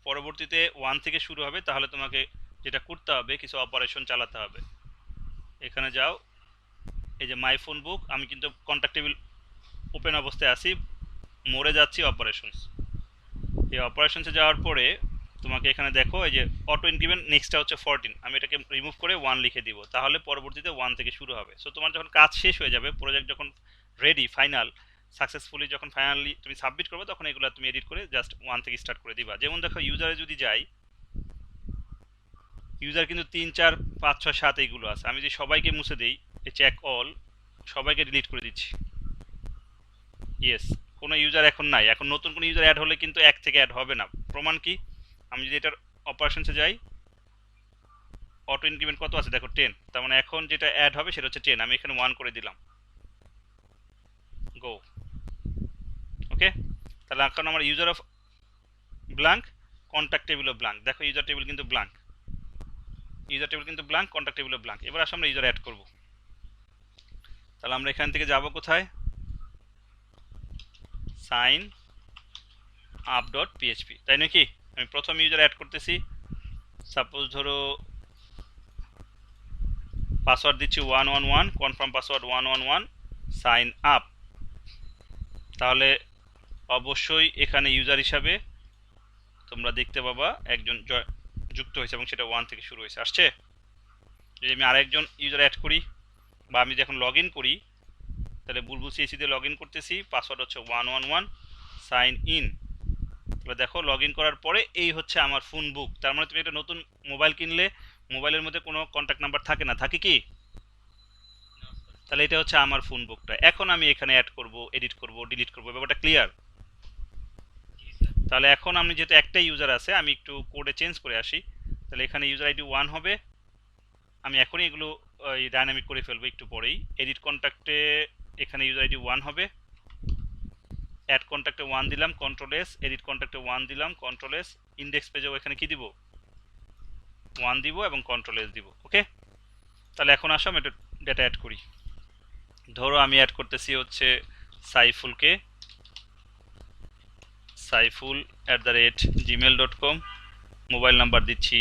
পরবর্তীতে 1 থেকে শুরু হবে, তাহলে তোমাকে যেটা করতে হবে, কিছু অপারেশন চালাতে হবে। এখানে যাও, এই যে মাই ফোন বুক, আমি কিন্তু কন্ট্যাক্ট টেবিল ওপেন অবস্থায় আছি, মরে যাচ্ছি অপারেশনস। এই অপারেশনসে যাওয়ার পরে তোমাকে এখানে দেখো এই যে অটো ইনক্রিমেন্ট, নেক্সটটা হচ্ছে 14, আমি এটাকে রিমুভ করে 1 লিখে দিব, তাহলে পরবর্তীতে 1 থেকে শুরু হবে। সো তোমার যখন কাজ শেষ হয়ে যাবে, প্রজেক্ট যখন রেডি ফাইনাল সাকসেসফুলি, যখন ফাইনালি তুমি সাবমিট করবে, তখন এগুলো তুমি এডিট করে জাস্ট 1 থেকে স্টার্ট করে দিবা। যেমন দেখো ইউজারে যদি যাই, ইউজার কিন্তু 3 4 5 6 7 এইগুলো আছে। আমি যদি সবাইকে মুছে দেই, এই চেক অল, সবাইকে ডিলিট করে দিচ্ছি। ইয়েস, কোনো ইউজার এখন নাই। এখন নতুন কোনো ইউজার অ্যাড হলে কিন্তু 1 থেকে অ্যাড হবে না। প্রমাণ কি? আমি যদি এটার অপারেশনসে যাই, অটো ইনক্রিমেন্ট কত আছে দেখো, 10। তার মানে এখন যেটা অ্যাড হবে সেটা হচ্ছে 10। আমি এখানে 1 করে দিলাম, গো। ওকে, তাহলে এখন আমার ইউজার অফ ব্ল্যাঙ্ক, কন্ট্যাক্ট টেবিলও ব্ল্যাঙ্ক। দেখো ইউজার টেবিল কিন্তু ব্ল্যাঙ্ক, ইউজার টেবিল কিন্তু ব্ল্যাঙ্ক, কন্ট্যাক্ট টেবিলও ব্ল্যাঙ্ক। এবার আসলে আমরা ইউজার অ্যাড করব। তাহলে আমরা এখান থেকে যাব কোথায়? সাইন আপ ডট পিএইচপি, তাই নাকি? আমি প্রথম ইউজার অ্যাড করতেছি, সাপোজ ধরো পাসওয়ার্ড দিচ্ছি 111, কনফার্ম পাসওয়ার্ড 111, সাইন আপ। তাহলে অবশ্যই এখানে ইউজার হিসাবে তোমরা দেখতে পাবা একজন যুক্ত হয়েছে এবং সেটা 1 থেকে শুরু হয়েছে, আসছে। যদি আমি আরেকজন ইউজার অ্যাড করি, বা আমি যখন লগ ইন করি, তাহলে বুলবুল সিএসি দিয়ে লগ ইন করতেছি, পাসওয়ার্ড হচ্ছে 111, সাইন ইন। তাহলে দেখো লগ ইন করার পরে এই হচ্ছে আমার ফোন বুক। তার মানে তুমি একটা নতুন মোবাইল কিনলে মোবাইলের মধ্যে কোনো কন্ট্যাক্ট নাম্বার থাকে না, থাকে কি? তাহলে এটা হচ্ছে আমার ফোন বুকটা। এখন আমি এখানে অ্যাড করব, এডিট করব, ডিলিট করব, ব্যাপারটা ক্লিয়ার? তাহলে এখন আমি যেহেতু একটাই ইউজার আছে, আমি একটু কোডে চেঞ্জ করে আসি। তাহলে এখানে ইউজার আইডি 1 হবে। আমি এখনই এগুলো ডাইনামিক করে ফেলবো একটু পরেই। এডিট কন্ট্যাক্টে এখানে ইউজার আইডি 1 হবে, অ্যাড কন্ট্যাক্টে 1 দিলাম, কন্ট্রোল এস, এডিট কন্ট্যাক্টে 1 দিলাম, কন্ট্রোল এস, ইন্ডেক্স পেজেও এখানে কি দিব, 1 দিব এবং কন্ট্রোল এস দিব। ওকে, তাহলে এখন আসো আমি একটু ডেটা অ্যাড করি। ধরো আমি অ্যাড করতেছি হচ্ছে সাইফুলকে, saiful@gmail.com, মোবাইল নাম্বার দিচ্ছি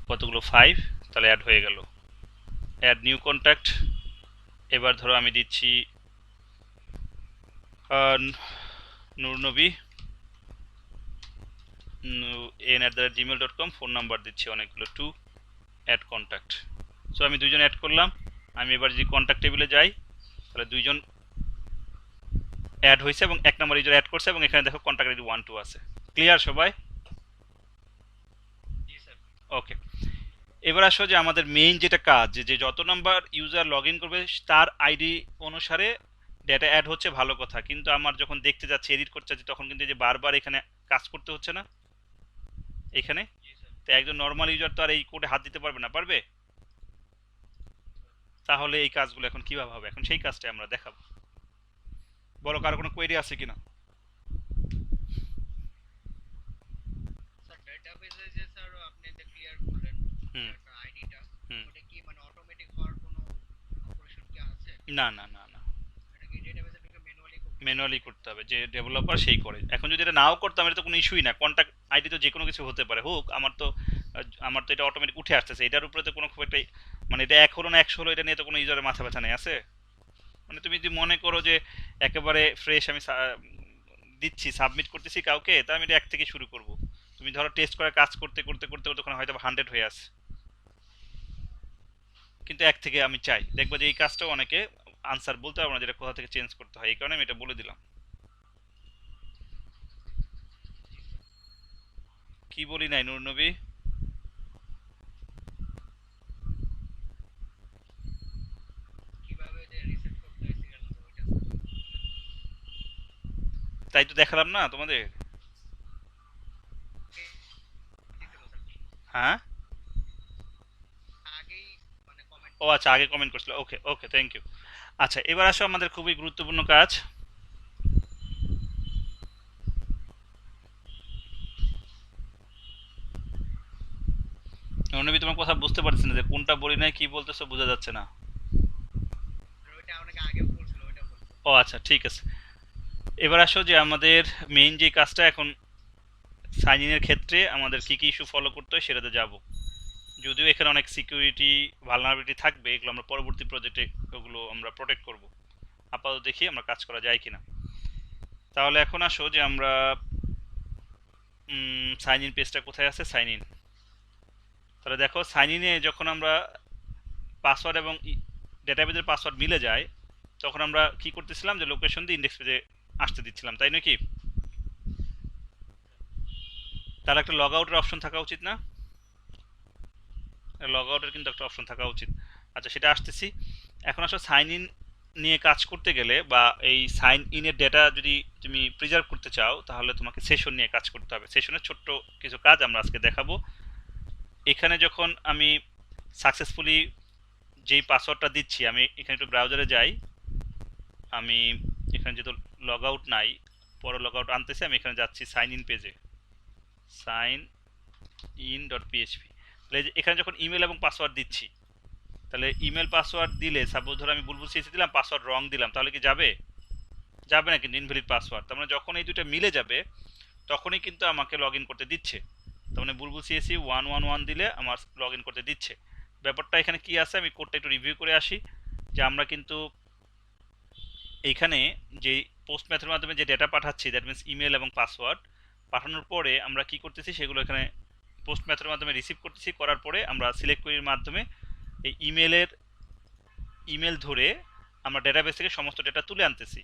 কতগুলো, 5। তাহলে অ্যাড হয়ে গেল। অ্যাড নিউ কন্ট্যাক্ট, এবার ধরো আমি দিচ্ছি নূরনবী n@gmail.com, ফোন নাম্বার দিচ্ছি অনেকগুলো, 2। Add contact. সো আমি দুইজন অ্যাড করলাম। আমি এবার যদি কন্ট্যাক্ট টেবিলে যাই, তাহলে দুইজন অ্যাড হয়েছে এবং 1 নম্বর ইউজার অ্যাড করছে, এবং এখানে দেখো কন্ট্যাক্ট আইডি 1 2 আছে। ক্লিয়ার সবাই? ওকে, এবার আসো যে আমাদের মেইন যেটা কাজ, যে যত নাম্বার ইউজার লগ ইন করবে তার আইডি অনুসারে ডেটা অ্যাড হচ্ছে, ভালো কথা। কিন্তু আমার যখন দেখতে যাচ্ছি, এডিট করতে যাচ্ছি, তখন কিন্তু এই যে বারবার এখানে কাজ করতে হচ্ছে না এখানে। তো একজন নর্মাল ইউজার তো আর এই কোডে হাত দিতে পারবে না, পারবে? তাহলে এই কাজগুলো এখন কিভাবে হবে, এখন সেই কাজটাই আমরা দেখাবো। বলো, কারো কোনো কোয়েরি আছে কিনা? হুম হুম, না না না না, ম্যানুয়ালি করতে হবে, যে ডেভেলপার সেই করে। এখন যদি এটা নাও করতাম, এটা তো কোনো ইস্যুই না, কন্ট্যাক্ট আইডি তো যে কোনো কিছু হতে পারে, হোক। আমার তো এটা অটোমেটিক উঠে আসতেছে, এটার উপরে তো কোনো খুব একটা, মানে এটা 1 হলো না 100 হলো, এটা নিয়ে তো কোনো ইউজারের মাথা ব্যথা নেই, আছে? মানে তুমি যদি মনে করো যে একেবারে ফ্রেশ আমি দিচ্ছি, সাবমিট করতেছি কাউকে, তা আমি এটা 1 থেকে শুরু করব। তুমি ধরো টেস্ট করে কাজ করতে করতে করতে করতে ওখানে হয়তো 100 হয়ে আসে, কিন্তু 1 থেকে আমি চাই। দেখবো যে এই কাজটাও অনেকে আনসার বলতে পারবো না, যেটা কোথা থেকে চেঞ্জ করতে হয়, এই কারণে আমি এটা বলে দিলাম। কি বলি নাই নূর নবী? তাই তো দেখালাম না তোমাদের। হ্যাঁ, ও আচ্ছা, আগে কমেন্ট করছিল, ওকে ওকে, থ্যাংক ইউ। আচ্ছা, এবার আসো আমাদের খুবই গুরুত্বপূর্ণ কাজ। নবী, তোমার কথা বুঝতে পারছি না যে কোনটা বলি নাই, কি বলতেছো বোঝা যাচ্ছে না। ও আচ্ছা, ঠিক আছে। এবার আসো যে আমাদের মেইন যে কাজটা এখন, সাইন ইনের ক্ষেত্রে আমাদের কি কি ইস্যু ফলো করতে হয় সেটাতে যাব। যদিও এখানে অনেক সিকিউরিটি ভালনারেবিলিটি থাকবে, এগুলো আমরা পরবর্তী প্রজেক্টে ওগুলো আমরা প্রোটেক্ট করব। আপাতত দেখি আমরা কাজ করা যায় কিনা। তাহলে এখন আসো যে আমরা সাইন ইন পেজটা কোথায় আছে, সাইন ইন। তাহলে দেখো, সাইন ইনে যখন আমরা পাসওয়ার্ড এবং ডেটাবেজের পাসওয়ার্ড মিলে যায়, তখন আমরা কি করতেছিলাম যে লোকেশন দিয়ে ইন্ডেক্স পেজে আসতে দিচ্ছিলাম, তাই নাকি? তাহলে একটা লগ আউটের অপশন থাকা উচিত না? লগ আউটের কিন্তু একটা অপশন থাকা উচিত। আচ্ছা, সেটা আসতেছি। এখন আসলে সাইন ইন নিয়ে কাজ করতে গেলে, বা এই সাইন ইনের ডেটা যদি তুমি প্রিজার্ভ করতে চাও, তাহলে তোমাকে সেশন নিয়ে কাজ করতে হবে। সেশনের ছোট্ট কিছু কাজ আমরা আজকে দেখাবো। এখানে যখন আমি সাকসেসফুলি যেই পাসওয়ার্ডটা দিচ্ছি, আমি এখানে একটু ব্রাউজারে যাই। আমি এখানে যেহেতু লগ আউট নাই, পরে লগ আউট আনতেছি, আমি এখানে যাচ্ছি সাইন ইন পেজে, সাইন ইন ডট পিএইচপি। তাহলে এখানে যখন ইমেল এবং পাসওয়ার্ড দিচ্ছি, তাহলে ইমেল পাসওয়ার্ড দিলে, সাপোজ ধরো আমি বুলবুল সিএসি দিলাম, পাসওয়ার্ড রং দিলাম, তাহলে কি যাবে? যাবে না, কিন্তু ইনভ্যালিড পাসওয়ার্ড। তার মানে যখন এই দুটো মিলে যাবে, তখনই কিন্তু আমাকে লগ ইন করতে দিচ্ছে। তার মানে বুলবুল সিএসি 111 দিলে আমার লগ ইন করতে দিচ্ছে। ব্যাপারটা এখানে কি আছে, আমি কোডটা একটু রিভিউ করে আসি। যে আমরা কিন্তু এইখানে যে পোস্ট মেথডের মাধ্যমে যে ডেটা পাঠাচ্ছি, দ্যাট মিনস ইমেল এবং পাসওয়ার্ড, পাঠানোর পরে আমরা কি করতেছি, সেগুলো এখানে পোস্ট মেথডের মাধ্যমে রিসিভ করতেছি। করার পরে আমরা সিলেক্ট কোয়েরির মাধ্যমে এই ইমেল ধরে আমরা ডেটাবেস থেকে সমস্ত ডেটা তুলে আনতেছি।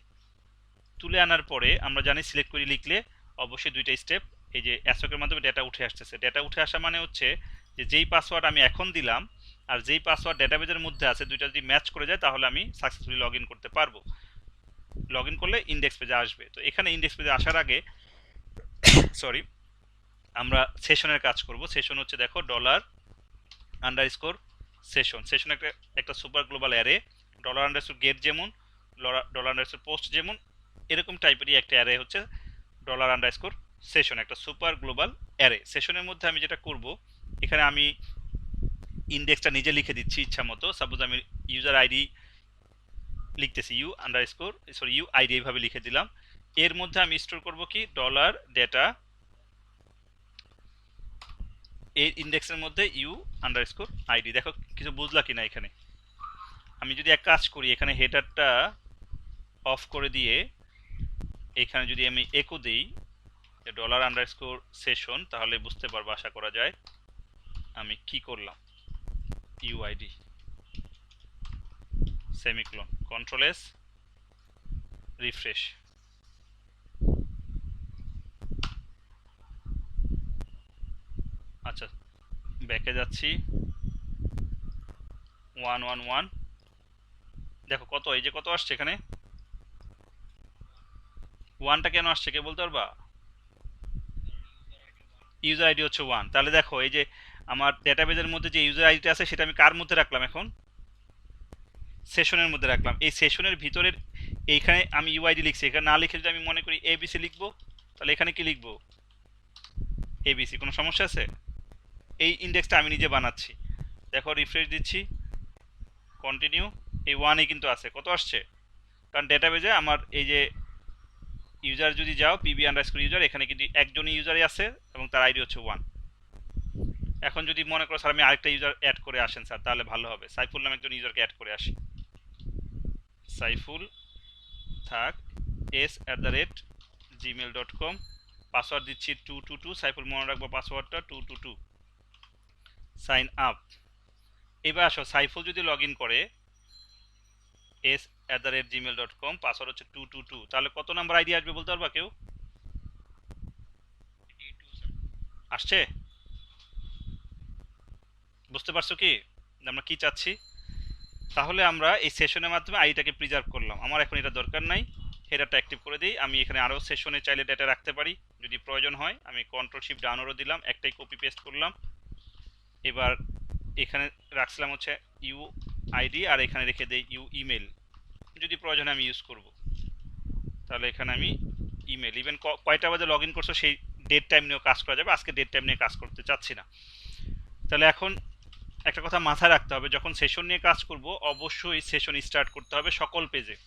তুলে আনার পরে আমরা জানি সিলেক্ট কোয়েরি লিখলে অবশ্যই দুইটা স্টেপ, এই যে অ্যাসোকের মাধ্যমে ডেটা উঠে আসতেছে। ডেটা উঠে আসা মানে হচ্ছে যে যেই পাসওয়ার্ড আমি এখন দিলাম আর যেই পাসওয়ার্ড ডেটাবেজের মধ্যে আছে, দুইটা যদি ম্যাচ করে যায়, তাহলে আমি সাকসেসফুলি লগ ইন করতে পারবো। লগ ইন করলে ইন্ডেক্স পেজে আসবে। তো এখানে ইন্ডেক্স পেজে আসার আগে সরি, আমরা সেশনের কাজ করব। সেশন হচ্ছে, দেখো, ডলার আন্ডারস্কোর সেশন। সেশন একটা একটা super global array. Dollar underscore get যেমন, ডলার আন্ডারস্কোর পোস্ট যেমন, এরকম টাইপেরই একটা অ্যারে হচ্ছে ডলার আন্ডারস্কোর সেশন, একটা সুপার গ্লোবাল অ্যারে। সেশনের মধ্যে আমি যেটা করব, এখানে আমি ইন্ডেক্সটা নিজে লিখে দিচ্ছি ইচ্ছা মতো। সাপোজ আমি ইউজার আইডি লিখতেছি, ইউ আইডি এইভাবে লিখে দিলাম। এর মধ্যে আমি স্টোর করব কি, ডলার ডেটা, এই ইন্ডেক্সের মধ্যে ইউ আন্ডারস্কোর আইডি। দেখো কিছু বুঝলা কিনা এখানে? আমি যদি এক কাজ করি, এখানে হেডারটা অফ করে দিয়ে এখানে যদি আমি একো দিই ডলার আন্ডারস্কোর সেশন, তাহলে বুঝতে পারবো আশা করা যায় আমি কি করলাম। UID semicolon, control S, refresh. আচ্ছা, ব্যাকে যাচ্ছি, 111। দেখো কত, এই যে কত আসছে এখানে, ওয়ানটা কেন আসছে কে বলতে পারবা? ইউজার আইডি হচ্ছে ওয়ান। তাহলে দেখো, এই যে আমার ডেটাবেজের মধ্যে যে ইউজার আইডিটা আছে, সেটা আমি কার মধ্যে রাখলাম এখন? সেশনের মধ্যে রাখলাম। এই সেশনের ভিতরের এইখানে আমি ইউআইডি লিখছি, এখানে না লিখে যদি আমি মনে করি এবিসি লিখবো, তাহলে এখানে কি লিখবো? এবিসি। কোনো সমস্যা আছে? এই ইন্ডেক্সটা আমি নিজে বানাচ্ছি। দেখো, রিফ্রেশ দিচ্ছি, কন্টিনিউ, এই ওয়ানে কিন্তু আছে। কত আসছে? কারণ ডেটাবেজে আমার এই যে ইউজার যদি যাও, পিবি আন্ডারস্কোর ইউজার, এখানে কিন্তু একজনই ইউজারই আছে এবং তার আইডি হচ্ছে ওয়ান। এখন যদি মনে করো স্যার আমি আরেকটা ইউজার অ্যাড করে আসেন স্যার, তাহলে ভালো হবে। সাইফুল নামে একজন ইউজারকে অ্যাড করে আসি। সাইফুল থাক s@gmail.com, পাসওয়ার্ড দিচ্ছি 222। সাইফুল মনে রাখবো পাসওয়ার্ডটা 222। Sign up. এবার আসো, সাইফুল যদি লগ ইন করে s@gmail.com, পাসওয়ার্ড হচ্ছে 222, তাহলে কত নাম্বার আইডি আসবে বলতে পারবা কেউ? আসছে? বুঝতে পারছো কি আমরা কি চাচ্ছি? তাহলে আমরা এই সেশনের মাধ্যমে আইডিটাকে প্রিজার্ভ করলাম। আমার এখন এটা দরকার নাই। হেডারটা অ্যাক্টিভ করে দিই। আমি এখানে আরও সেশনে চাইলে ডেটা রাখতে পারি যদি প্রয়োজন হয়। আমি কন্ট্রোল শিফট ডাউনও দিলাম, একটাই কপি পেস্ট করলাম। এবার এখানে রাখছিলাম হচ্ছে ইউ আইডি, আর এখানে রেখে দেই ইউ ইমেল, যদি প্রয়োজনে আমি ইউজ করব। তাহলে এখানে আমি ইমেল, ইভেন কয়টা বাজে লগ ইন করছো সেই ডেট টাইম নিয়েও কাজ করা যাবে। আজকে ডেট টাইম নিয়ে কাজ করতে চাচ্ছি না। তাহলে এখন একটা কথা মাথায় রাখতে হবে, যখন সেশন নিয়ে কাজ করব অবশ্যই সেশন স্টার্ট করতে হবে সকল পেজে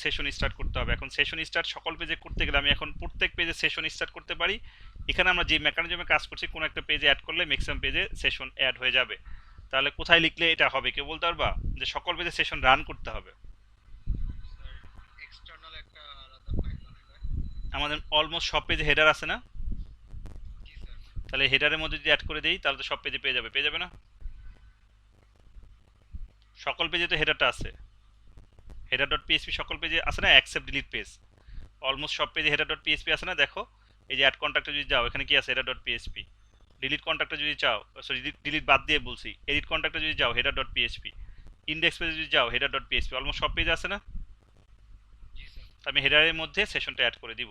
সেশন স্টার্ট করতে হবে। এখন সেশন স্টার্ট সকল পেজে করতে গেলে আমি এখন প্রত্যেক পেজে সেশন স্টার্ট করতে পারি। এখানে আমরা যে মেকানিজমে কাজ করছি, কোনো একটা পেজে অ্যাড করলে ম্যাক্সিমাম পেজে সেশন অ্যাড হয়ে যাবে। তাহলে কোথায় লিখলে এটা হবে কেউ বলতে পারবা, যে সকল পেজে সেশন রান করতে হবে? আমাদের অলমোস্ট সব পেজে হেডার আছে না? তাহলে হেডারের মধ্যে যদি অ্যাড করে দেই তাহলে তো সব পেজে পেয়ে যাবে না? সকল পেজে তো হেডারটা আছে, হেডার ডট পিএসপি সকল পেজে আছে না, অ্যাকসেপ্ট ডিলিট পেজ অলমোস্ট সব পেজে হেডার ডট পিএসপি আছে না? দেখো এই যে অ্যাড কন্ট্যাক্টে যদি যাও, এখানে কি আছে? Header dot PSP. ডিলিট কন্ট্যাক্টে যদি চাও, সরি ডিলিট বাদ দিয়ে বলছি, এডিট কন্ট্যাক্টে যদি যাও হেডার ডট পিএসপি, ইন্ডেক্স পেজে যদি যাও হেডার ডট পিএসপি, অলমোস্ট সব পেজে আছে না? আমি হেডারের মধ্যে সেশনটা অ্যাড করে দিব।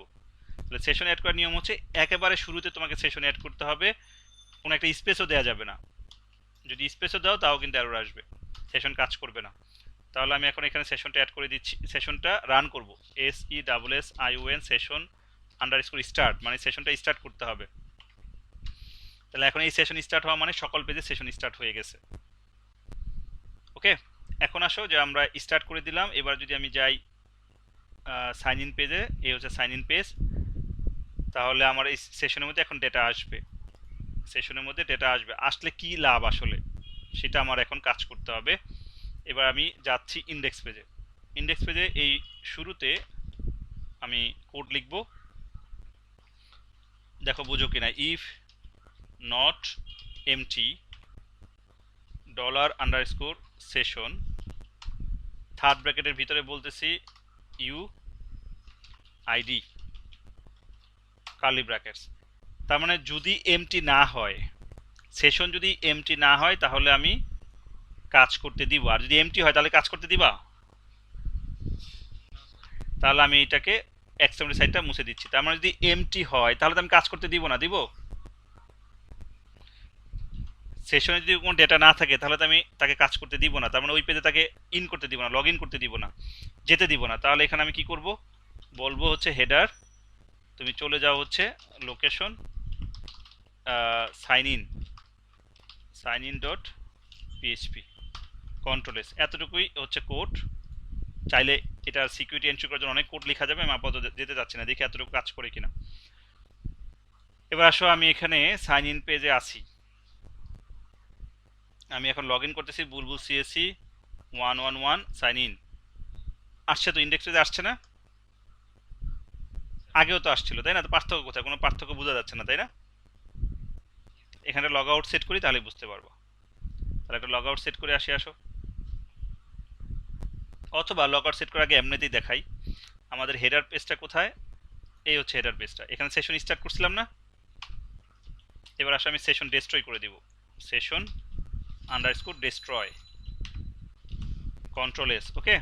তাহলে সেশন অ্যাড করার নিয়ম হচ্ছে একেবারে শুরুতে তোমাকে সেশন অ্যাড করতে হবে, কোনো একটা স্পেসও দেওয়া যাবে না। যদি স্পেসও দাও তাও কিন্তু এরর আসবে, সেশন কাজ করবে না। তাহলে আমি এখন এখানে সেশনটা অ্যাড করে দিচ্ছি, সেশনটা রান করব, SESSION সেশন আন্ডারস্কোর স্টার্ট, মানে সেশনটা স্টার্ট করতে হবে। তাহলে এখন এই সেশন স্টার্ট হওয়া মানে সকল পেজে সেশন স্টার্ট হয়ে গেছে। ওকে, এখন আসো যে আমরা স্টার্ট করে দিলাম। এবার যদি আমি যাই সাইন ইন পেজে, এই হচ্ছে সাইন ইন পেজ, তাহলে আমার এই সেশনের মধ্যে এখন ডেটা আসবে। সেশনের মধ্যে ডেটা আসলে কি লাভ আসলে সেটা আমার এখন কাজ করতে হবে। এবার আমি যাচ্ছি ইন্ডেক্স পেজে। ইন্ডেক্স পেজে এই শুরুতে আমি কোড লিখব, দেখো বুঝো কিনা। If not empty $_ session, third ব্র্যাকেটের ভিতরে বলতেছি ইউ আইডি কার্লি ব্র্যাকেটস। তার মানে যদি এমটি না হয়, সেশন যদি এমটি না হয় তাহলে আমি কাজ করতে দিব, আর যদি এমটি হয় তাহলে কাজ করতে দিবা? তাহলে আমি এটাকে এক্সেমরি সাইডটা মুছে দিচ্ছি। তার মানে যদি এমটি হয় তাহলে তো আমি কাজ করতে দিব না, দিব? সেশনে যদি কোনো ডেটা না থাকে তাহলে তো আমি তাকে কাজ করতে দিব না, তার মানে ওই পেজে তাকে ইন করতে দিব না, লগ ইন করতে দিব না, যেতে দিব না। তাহলে এখানে আমি কি করব, বলবো হচ্ছে হেডার তুমি চলে যাও হচ্ছে location sign in dot PHP control S, এতটুকুই হচ্ছে কোড। চাইলে এটা সিকিউরিটি এনশিওর করার জন্য অনেক কোড লেখা যাবে, আমি আপাতত যেতে যাচ্ছি না, দেখি এতটুকু কাজ করে কিনা। এবার আসো আমি এখানে সাইন ইন পেজে আছি, আমি এখন লগ ইন করতেছি বুলবুল সিএসসি 111 সাইন ইন। আসছে তো, ইন্ডেক্স পেজে আসছে না? আগেও তো আসছিল তাই না? তো পার্থক্য কোথায়? কোনো পার্থক্য বোঝা যাচ্ছে না তাই না? এখানে লগ আউট সেট করি তাহলে বুঝতে পারবো। তাহলে একটা লগ আউট সেট করে আসো, অথবা লগ আউট সেট করার আগে এমনিতেই দেখাই আমাদের হেডার পেজটা কোথায়। এই হচ্ছে হেডার পেজটা, এখানে সেশন স্টার্ট করছিলাম না? এবার আসলে আমি সেশন ডেস্ট্রয় করে দিব, session underscore destroy, control S, okay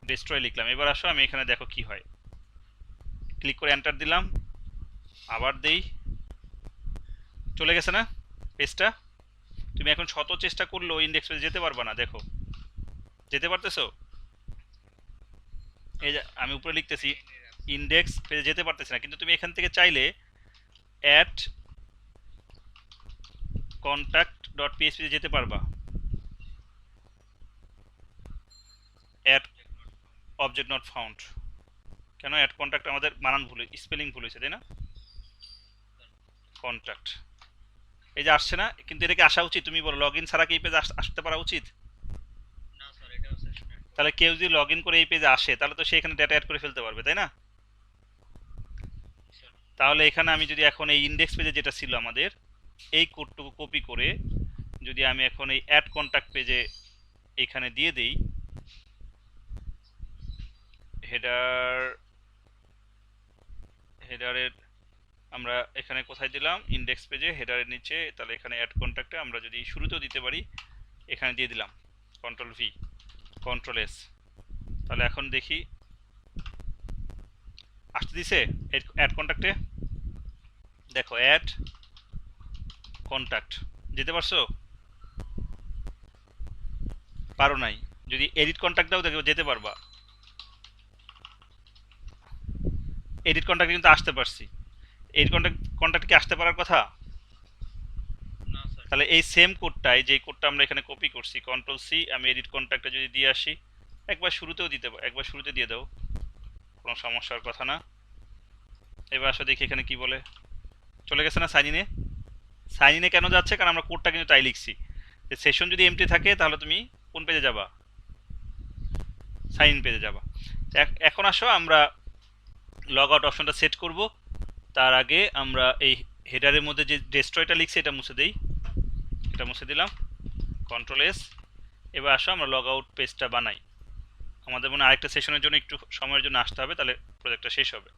destroy লিখলাম। এবার আসো আমি এখানে দেখো কি হয়, ক্লিক করে এন্টার দিলাম, আবার দেই, চলে গেছে না পেজটা? তুমি এখন শত চেষ্টা করলেও ইন্ডেক্স পেজে যেতে পারবা না, দেখো যেতে পারতেছো? এই যে আমি উপরে লিখতেছি ইন্ডেক্স পেজে যেতে পারতেছি না, কিন্তু তুমি এখান থেকে চাইলে অ্যাড কন্ট্যাক্ট ডট পিএইচপি যেতে পারবা। অ্যাড অবজেক্ট নট ফাউন্ড, কেন? অ্যাড কন্ট্যাক্ট আমাদের বানান ভুল, স্পেলিং ভুল হয়েছে তাই না? কন্ট্যাক্ট এই যে আসছে না, কিন্তু এটাকে আসা উচিত? তুমি বলো লগ ইন ছাড়া কি এই পেজে আসতে পারা উচিত? তাহলে কেউ যদি লগ ইন করে এই পেজে আসে তাহলে তো সে এখানে ডেটা অ্যাড করে ফেলতে পারবে তাই না? তাহলে এখানে আমি যদি এখন এই ইন্ডেক্স পেজে যেটা ছিল আমাদের, এই কোডটুকু কপি করে যদি আমি এখন এই অ্যাড কন্ট্যাক্ট পেজে এখানে দিয়ে দেই, হেডারের আমরা এখানে কোথায় দিলাম, ইন্ডেক্স পেজে হেডারের নিচে, তাহলে এখানে অ্যাড কন্ট্যাক্টে আমরা যদি শুরুতেও দিতে পারি, এখানে দিয়ে দিলাম কন্ট্রোল ভি কন্ট্রোল এস, তাহলে এখন দেখি আসতে দিছে অ্যাড কন্ট্যাক্টে। দেখো অ্যাড কন্ট্যাক্ট, যেতে পারছো? পারো নাই? যদি এডিট কন্ট্যাক্ট দাও দেখো যেতে পারবা। এডিট কন্ট্যাক্ট কিন্তু আসতে পারছি। এডিট কন্ট্যাক্ট কি আসতে পারার কথা? তাহলে এই সেম কোডটাই, যে কোডটা আমরা এখানে কপি করছি, কন্ট্রোল সি, আমি এডিট কন্ট্যাক্টে যদি দিয়ে আসি, একবার শুরুতেও দিতে, একবার শুরুতে দিয়ে দাও, কোনো সমস্যার কথা না। এবার আসো দেখি এখানে কি বলে। চলে গেছে না সাইন ইনে? সাইন ইনে কেন যাচ্ছে? কারণ আমরা কোডটা কিন্তু তাই লিখছি যে সেশন যদি এমটি থাকে তাহলে তুমি কোন পেজে যাবা? সাইন ইন পেজে যাবা। এখন আসো আমরা লগ আউট অপশনটা সেট করব। তার আগে আমরা এই হেডারের মধ্যে যে ডেস্ট্রয়টা লিখছি এটা মুছে দেই। এটা মুছে দিলাম, কন্ট্রোল এস। এবার আসো আমরা লগ আউট পেজটা বানাই। আমাদের মনে হয় আরেকটা সেশনের জন্য একটু সময়ের জন্য আসতে হবে, তাহলে প্রজেক্টটা শেষ হবে।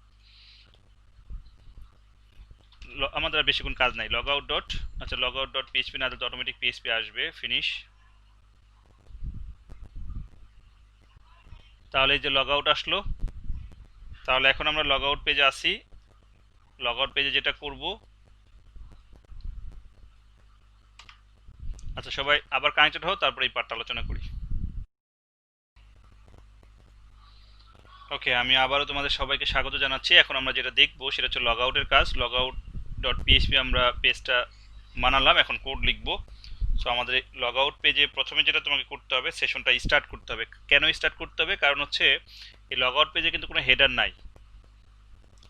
আমাদের আর বেশিক্ষণ কাজ নাই। লগ আউট ডট, আচ্ছা লগ আউট ডট পিএইচপি না দিলে অটোমেটিক পিএইচপি আসবে, ফিনিশ। তাহলে এই যে লগ আউট আসলো। তাহলে এখন আমরা লগ আউট পেজে আসি। লগ আউট পেজে যেটা করব, আচ্ছা সবাই আবার কানেক্টেড হও, তারপরে এই পার্টটা আলোচনা করি। ওকে, আমি আবারও তোমাদের সবাইকে স্বাগত জানাচ্ছি। এখন আমরা যেটা দেখবো সেটা হচ্ছে লগ আউটের কাজ। লগ আউট ডট পিএইচপি আমরা পেজটা বানালাম, এখন কোড লিখবো। সো আমাদের লগ আউট পেজে প্রথমে যেটা তোমাকে করতে হবে, সেশনটা স্টার্ট করতে হবে। কেন স্টার্ট করতে হবে? কারণ হচ্ছে এই লগ আউট পেজে কিন্তু কোনো হেডার নাই,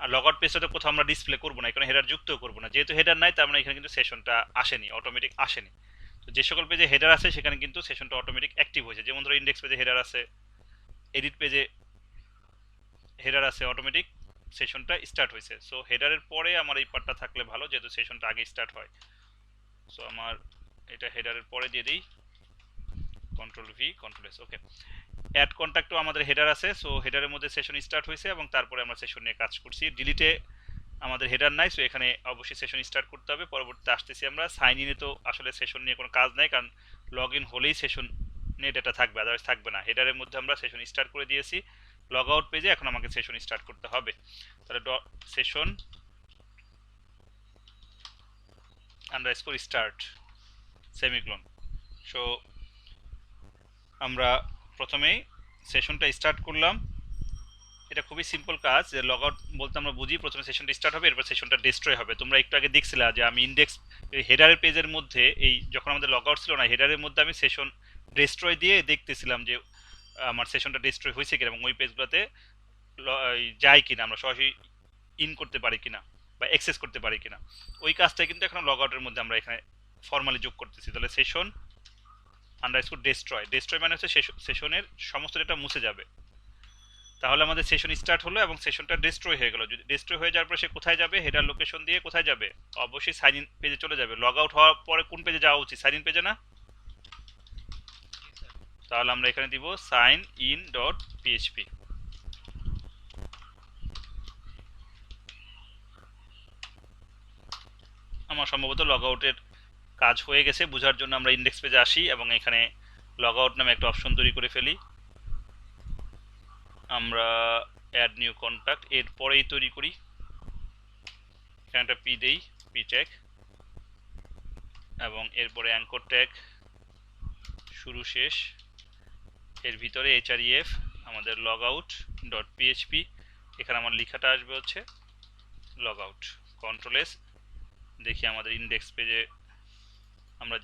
আর লগ আউট পেজটা তো কোথাও আমরা ডিসপ্লে করবো না, এখানে হেডার যুক্তও করবো না। যেহেতু হেডার নাই তার মানে এখানে কিন্তু সেশনটা আসেনি, অটোমেটিক আসেনি। তো যে সকল পেজে হেডার আছে সেখানে কিন্তু সেশনটা অটোমেটিক অ্যাক্টিভ হয়েছে। যেমন ধরো ইন্ডেক্স পেজে হেডার আছে, এডিট পেজে হেডার আছে, অটোমেটিক সেশনটা স্টার্ট হয়েছে। সো হেডারের পরে আমার এই পার্টটা থাকলে ভালো, যেহেতু সেশনটা আগে স্টার্ট হয়। সো আমার এটা হেডারের পরে দিয়ে দিই, কন্ট্রোল ভি কন্ট্রোল এস। ওকে, অ্যাড কন্ট্যাক্টও আমাদের হেডার আছে। সো হেডারের মধ্যে সেশন স্টার্ট হয়েছে এবং তারপরে আমরা সেশন নিয়ে কাজ করছি। ডিলিটে আমাদের হেডার নাই, সো এখানে অবশ্যই সেশন স্টার্ট করতে হবে। পরবর্তীতে আসতেছি আমরা সাইন ইনে। তো আসলে সেশন নিয়ে কোনো কাজ নাই, কারণ লগ ইন হলেই সেশন নিয়ে ডেটা থাকবে, আদারওয়াইজ থাকবে না। হেডারের মধ্যে আমরা সেশন স্টার্ট করে দিয়েছি। লগ আউট পেজে এখন আমাকে সেশন স্টার্ট করতে হবে। তাহলে session underscore start semicolon. So আমরা প্রথমেই সেশনটা স্টার্ট করলাম। এটা খুবই সিম্পল কাজ, যে লগ আউট বলতে আমরা বুঝি প্রথমে সেশনটা স্টার্ট হবে, এরপর সেশনটা ডিস্ট্রয় হবে। তোমরা একটু আগে দেখছিলা যে আমি ইন্ডেক্স হেডারের পেজের মধ্যে, এই যখন আমাদের লগ আউট ছিল না, হেডারের মধ্যে আমি সেশন ডিস্ট্রয় দিয়ে দেখতেছিলাম যে আমার সেশনটা ডিস্ট্রয় হয়েছে কিনা এবং ওই পেজগুলোতে যায় কিনা, আমরা সরাসরি ইন করতে পারি কিনা বা অ্যাক্সেস করতে পারি কিনা। ওই কাজটা কিন্তু এখন লগ আউটের মধ্যে আমরা এখানে ফর্মালি যোগ করতেছি। তাহলে সেশন আন্ডারস্কোর ডিস্ট্রয়, ডিস্ট্রয় মানে হচ্ছে সেশনের সমস্ত ডেটা মুছে যাবে। তাহলে আমাদের সেশন স্টার্ট হলো এবং সেশনটা ডিস্ট্রয় হয়ে গেল। যদি ডিস্ট্রয় হয়ে যাওয়ার পর সে কোথায় যাবে? হেডার লোকেশন দিয়ে কোথায় যাবে? অবশ্যই সাইন ইন পেজে চলে যাবে। লগ আউট হওয়ার পরে কোন পেজে যাওয়া উচিত? সাইন ইন পেজে না? তাহলে আমরা এখানে দিব সাইন ইন ডট পিএইচপি। আমার সম্ভবত লগ আউটের কাজ হয়ে গেছে। বোঝার জন্য আমরা ইন্ডেক্স পেজে আসি এবং এখানে লগ আউট নামে একটা অপশন তৈরি করে ফেলি। আমরা অ্যাড নিউ কন্ট্যাক্ট এর পরেই তৈরি করি। এখানে একটা পি দেই, পি ট্যাগ, এবং এরপরে অ্যাঙ্কর ট্যাগ শুরু শেষ। এর ভিতরে href আমাদের লগ আউট ডট পিএইচপি। এখানে আমার লেখাটা আসবে হচ্ছে লগ আউট, কন্ট্রোল এস। দেখি আমাদের ইন্ডেক্স পেজে, আমরা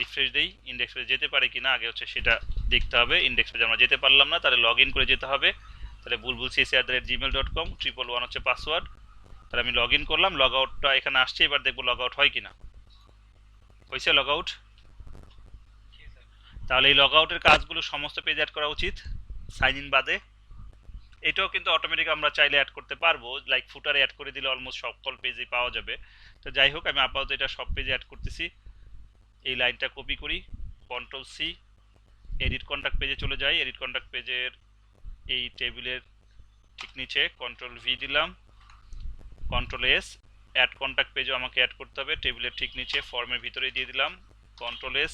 রিফ্রেশ দেই, ইন্ডেক্স পেজে যেতে পারে কিনা আগে হচ্ছে সেটা দেখতে হবে। ইন্ডেক্স পেজে আমরা যেতে পারলাম না, তাহলে লগ ইন করে যেতে হবে। তাহলে bulbulcc@gmail.com, 111 হচ্ছে পাসওয়ার্ড। তাহলে আমি লগ ইন করলাম, লগ আউটটা এখানে আসছে। এবার দেখবো লগ আউট হয় কিনা। হয়েছে লগ আউট। তাহলে এই লগ আউটের কাজগুলো সমস্ত পেজে অ্যাড করা উচিত, সাইন ইন বাদে। এটাও কিন্তু অটোমেটিক আমরা চাইলে অ্যাড করতে পারবো, লাইক ফুটারে অ্যাড করে দিলে অলমোস্ট সকল পেজেই পাওয়া যাবে। তো যাই হোক, আমি আপাতত এটা সব পেজে অ্যাড করতেছি। এই লাইনটা কপি করি, কন্ট্রোল সি, এডিট কন্ট্যাক্ট পেজে চলে যাই। এডিট কন্ট্যাক্ট পেজের এই টেবিলের ঠিক নিচে কন্ট্রোল ভি দিলাম, কন্ট্রোল এস। অ্যাড কন্ট্যাক্ট পেজও আমাকে অ্যাড করতে হবে, টেবিলের ঠিক নিচে ফর্মের ভিতরে দিয়ে দিলাম, কন্ট্রোল এস।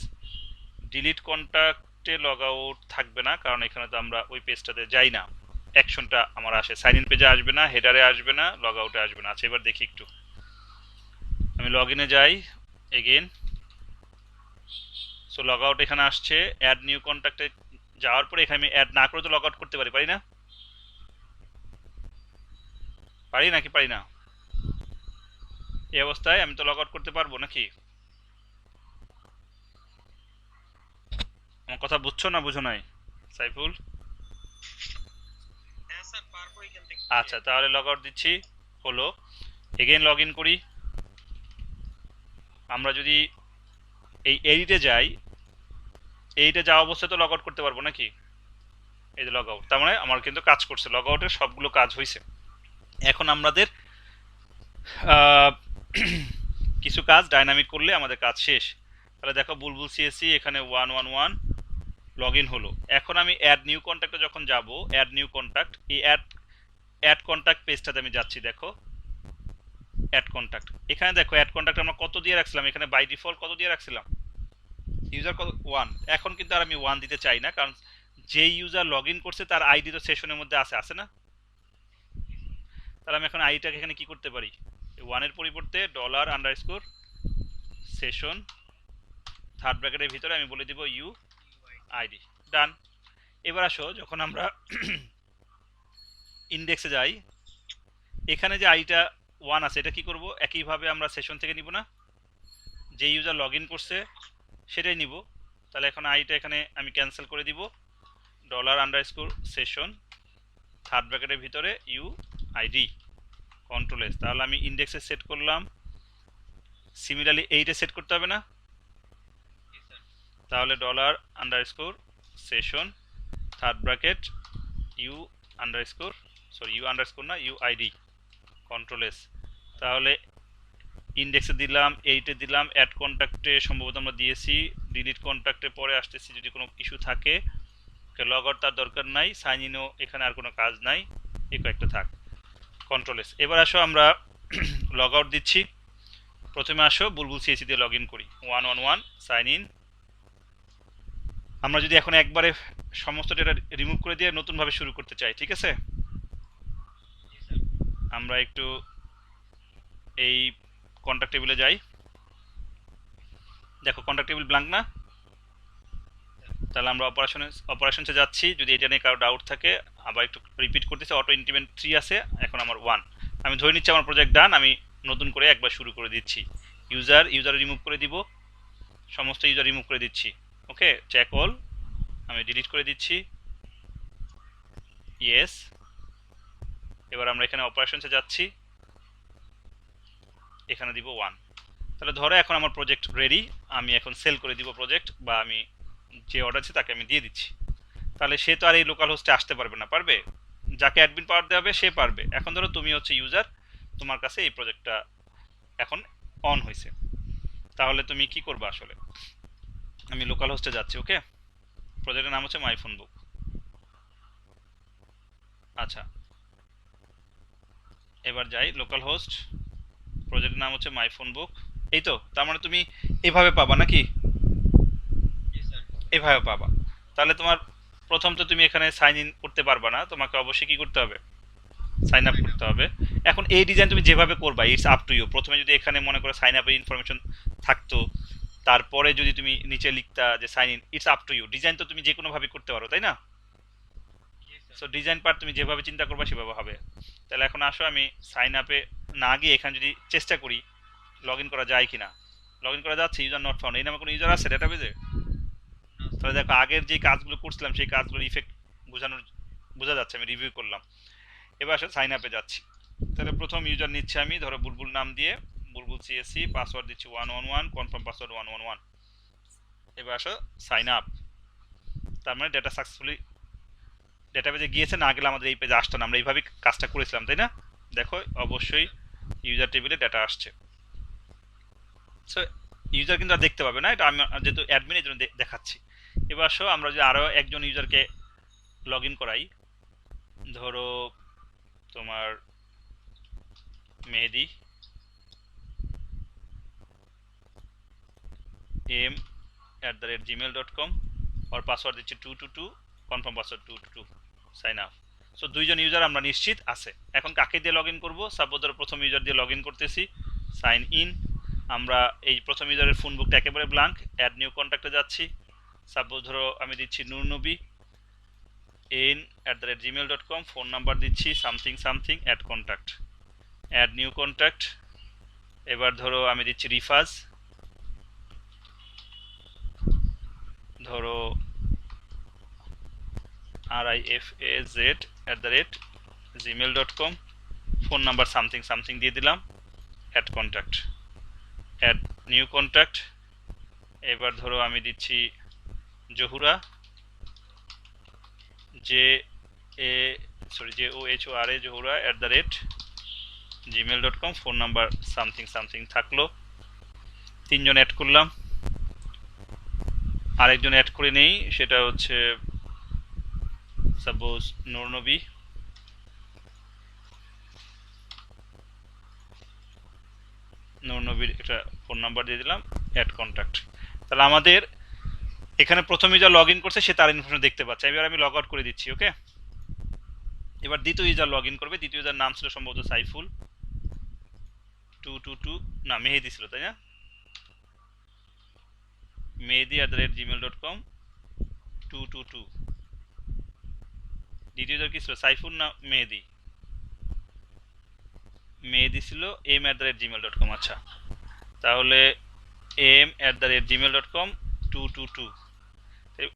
ডিলিট কন্ট্যাক্ট প্রজেক্টে লগ আউট থাকবে না, কারণ এখানে তো আমরা ওই পেজটাতে যাই না, অ্যাকশনটা আমার আসে, সাইন ইন পেজে আসবে না, হেডারে আসবে না, লগ আউটে আসবে না। আচ্ছা, এবার দেখি একটু, আমি লগ ইনে যাই এগেন। সো লগ আউট এখানে আসছে, অ্যাড নিউ কন্ট্যাক্টে যাওয়ার পরে এখানে আমি অ্যাড না করে তো লগ আউট করতে পারি না? পারি নাকি পারি না? এই অবস্থায় আমি তো লগ আউট করতে পারবো নাকি? আমার কথা বুঝছো না বুঝো নাই সাইফুল? আচ্ছা, তাহলে লগ আউট দিচ্ছি, হলো। এগেইন লগ ইন করি। আমরা যদি এই এডিটে যাই, এইটা যাওয়া অবস্থায় তো লগ আউট করতে পারবো নাকি? এই যে লগ আউট, তার মানে আমার কিন্তু কাজ করছে, লগ আউটের সবগুলো কাজ হয়েছে। এখন আমাদের কিছু কাজ ডাইনামিক করলে আমাদের কাজ শেষ। তাহলে দেখো বুলবুল সিএসসি এখানে 111 লগ ইন হলো। এখন আমি অ্যাড নিউ কন্ট্যাক্টে যখন যাব, অ্যাড নিউ কন্ট্যাক্ট, এই অ্যাড কন্ট্যাক্ট পেজটাতে আমি যাচ্ছি। দেখো অ্যাড কন্ট্যাক্ট, এখানে দেখো অ্যাড কন্ট্যাক্ট আমরা কত দিয়ে রাখছিলাম, এখানে বাই ডিফল্ট কত দিয়ে রাখছিলাম, ইউজার কত 1। এখন কিন্তু আর আমি 1 দিতে চাই না, কারণ যে ইউজার লগ ইন করছে তার আইডি তো সেশনের মধ্যে আছে না? তাহলে আমি এখন আইডিটাকে এখানে কি করতে পারি, 1-এর পরিবর্তে $_ সেশন থার্ড ব্র্যাকেটের ভিতরে আমি বলে দিব ইউ আইডি। ডান। এবার আসো, যখন আমরা ইন্ডেক্সে যাই, এখানে যে আইডিটা 1 আছে, এটা কি করব, একইভাবে আমরা সেশন থেকে নিব না, যে ইউজার লগ ইন করছে সেটাই নিব। তাহলে এখন আইডিটা এখানে আমি ক্যান্সেল করে দিব, $_ সেশন থার্ড ব্র্যাকেটের ভিতরে ইউ আইডি, কন্ট্রোল এস। তাহলে আমি ইন্ডেক্সে সেট করলাম, সিমিলারলি এইটা সেট করতে হবে না? তাহলে $_ session third bracket U underscore, sorry U underscore না, ইউ আইডি, কন্ট্রোল-এস। তাহলে ইন্ডেক্সে দিলাম, এইটে দিলাম, অ্যাড কন্ট্যাক্টে সম্ভবত আমরা দিয়েছি, ডিলিট কন্ট্যাক্টে পরে আসতেছি যদি কোনো ইস্যু থাকে। লগ আউট তার দরকার নাই, সাইন ইনও এখানে আর কোনো কাজ নাই, এই কয়েকটা থাক, কন্ট্রোল-এস। এবার আসো আমরা লগ আউট দিচ্ছি। প্রথমে আসো বুলবুল সিএসি দিয়ে লগ ইন করি, 111 সাইন ইন। আমরা যদি এখন একবারে সমস্ত ডেটা রিমুভ করে দিয়ে নতুনভাবে শুরু করতে চাই, ঠিক আছে? আমরা একটু এই কন্ট্যাক্ট টেবিলে যাই। দেখো কন্ট্যাক্ট টেবিল ব্ল্যাঙ্ক না? তাহলে আমরা অপারেশনসে যাচ্ছি, যদি এটা নিয়ে কারো ডাউট থাকে। আবার একটু রিপিট করতেছি, অটো ইনক্রিমেন্ট 3 আছে, এখন আমার 1। আমি ধরে নিচ্ছি আমার প্রজেক্ট ডান, আমি নতুন করে একবার শুরু করে দিচ্ছি। ইউজার রিমুভ করে দিব, সমস্ত ইউজার রিমুভ করে দিচ্ছি। ওকে, চেক অল, আমি ডিলিট করে দিচ্ছি, ইয়েস। এবার আমরা এখানে অপারেশনসে যাচ্ছি, এখানে দিব 1। তাহলে ধরো এখন আমার প্রজেক্ট রেডি, আমি এখন সেল করে দিব প্রজেক্ট, বা আমি যে অর্ডার আছে তাকে আমি দিয়ে দিচ্ছি। তাহলে সে তো আর এই লোকাল হোস্টে আসতে পারবে না, পারবে? যাকে অ্যাডমিন পাওয়ার দেওয়া হবে সে পারবে। এখন ধরো তুমি হচ্ছে ইউজার, তোমার কাছে এই প্রজেক্টটা এখন অন হয়েছে, তাহলে তুমি কি করবে আসলে? আমি লোকাল হোস্টে যাচ্ছি, ওকে, প্রজেক্টের নাম হচ্ছে মাই ফোন বুক। আচ্ছা, এবার যাই লোকাল হোস্ট, প্রজেক্টের নাম হচ্ছে মাই ফোন বুক। এই তো, তার মানে তুমি এভাবে পাবা নাকি? এভাবে পাবা। তাহলে তোমার প্রথম তো তুমি এখানে সাইন ইন করতে পারবা না, তোমাকে অবশ্যই কি করতে হবে, সাইন আপ করতে হবে। এখন এই ডিজাইন তুমি যেভাবে করবা, ইটস আপ টু ইউ। প্রথমে যদি এখানে মনে করো সাইন আপের ইনফরমেশন থাকতো, তারপরে যদি তুমি নিচে লিখতা যে sign in, it's up to you. Design তো তুমি যে কোনো ভাবে করতে পারো, তাই না? সো ডিজাইন পার্ট তুমি যেভাবে চিন্তা করবা সেভাবে হবে। তাহলে এখন আসো, আমি সাইন আপে না গিয়ে এখানে যদি চেষ্টা করি লগ ইন করা যায় কিনা। লগ ইন করা যাচ্ছে, ইউজার নট ফাউন্ড, এই নামে কোনো ইউজার আছে ডেটাবেজে? তাহলে দেখো আগের যে কাজগুলো করছিলাম সেই কাজগুলোর ইফেক্ট বোঝা যাচ্ছে, আমি রিভিউ করলাম। এবার আসলে সাইন আপে যাচ্ছি। তাহলে প্রথম ইউজার নিচ্ছে আমি, ধরো বুলবুল নাম দিয়ে, বুলবুল সিএসসি, পাসওয়ার্ড দিচ্ছি 111, কনফার্ম পাসওয়ার্ড 111। এবার আসো সাইন আপ, তার মানে ডেটা সাকসেসফুলি ডেটাবেজে গিয়েছে, না গেলে আমাদের এই পেজে আসতো না। আমরা এইভাবেই কাজটা করেছিলাম, তাই না? দেখো অবশ্যই ইউজার টেবিলে ডেটা আসছে। সো ইউজার কিন্তু আর দেখতে পাবে না, এটা আমি যেহেতু অ্যাডমিন এই জন্য দেখাচ্ছি। এবার আসো আমরা যদি আরও একজন ইউজারকে লগ ইন করাই, ধরো তোমার মেহেদি m@gmail.com, ওর পাসওয়ার্ড দিচ্ছি 222, confirm password 222, sign up. So দুইজন ইউজার আমরা নিশ্চিত আছে। এখন কাকে দিয়ে লগ ইন করবো? সাপোজ ধরো প্রথম ইউজার দিয়ে লগ ইন করতেছি, সাইন ইন। আমরা এই প্রথম ইউজারের ফোন বুকটা একেবারে ব্ল্যাঙ্ক, অ্যাড নিউ কন্ট্যাক্টে যাচ্ছি। সাপোজ ধরো আমি দিচ্ছি নূরনবী in@gmail.com, ফোন নাম্বার দিচ্ছি something something, add contact, add new contact. এবার ধরো আমি দিচ্ছি রিফাজ, ধরো rifaz@gmail.com, phone number something something দিয়ে দিলাম, add contact, add new contact. এবার ধরো আমি দিচ্ছি Johora, JOHORA, Johora @gmail.com, phone number something something থাকলো। তিনজন অ্যাড করলাম। আরেকজন অ্যাড করে নেই, সেটা হচ্ছে সাপোজ নূরনবী। নূরনবীর একটা ফোন নাম্বার দিয়ে দিলাম, অ্যাড কন্ট্যাক্ট। তাহলে আমাদের এখানে প্রথম ইউজার লগ ইন করছে, সে তার ইনফরমেশন দেখতে পাচ্ছে। এবার আমি লগ আউট করে দিচ্ছি। ওকে, এবার দ্বিতীয় ইউজার লগ ইন করবে। দ্বিতীয় ইউজার নাম ছিল সম্ভবত সাইফুল 222, না মেহেদি ছিল, তাই না? মেহেদি@gmail.com 222। দ্বিতীয় ইউজার কি ছিল, সাইফুল না মেহেদি? মেহেদি ছিল m@gmail.com। আচ্ছা, তাহলে m@gmail.com 222।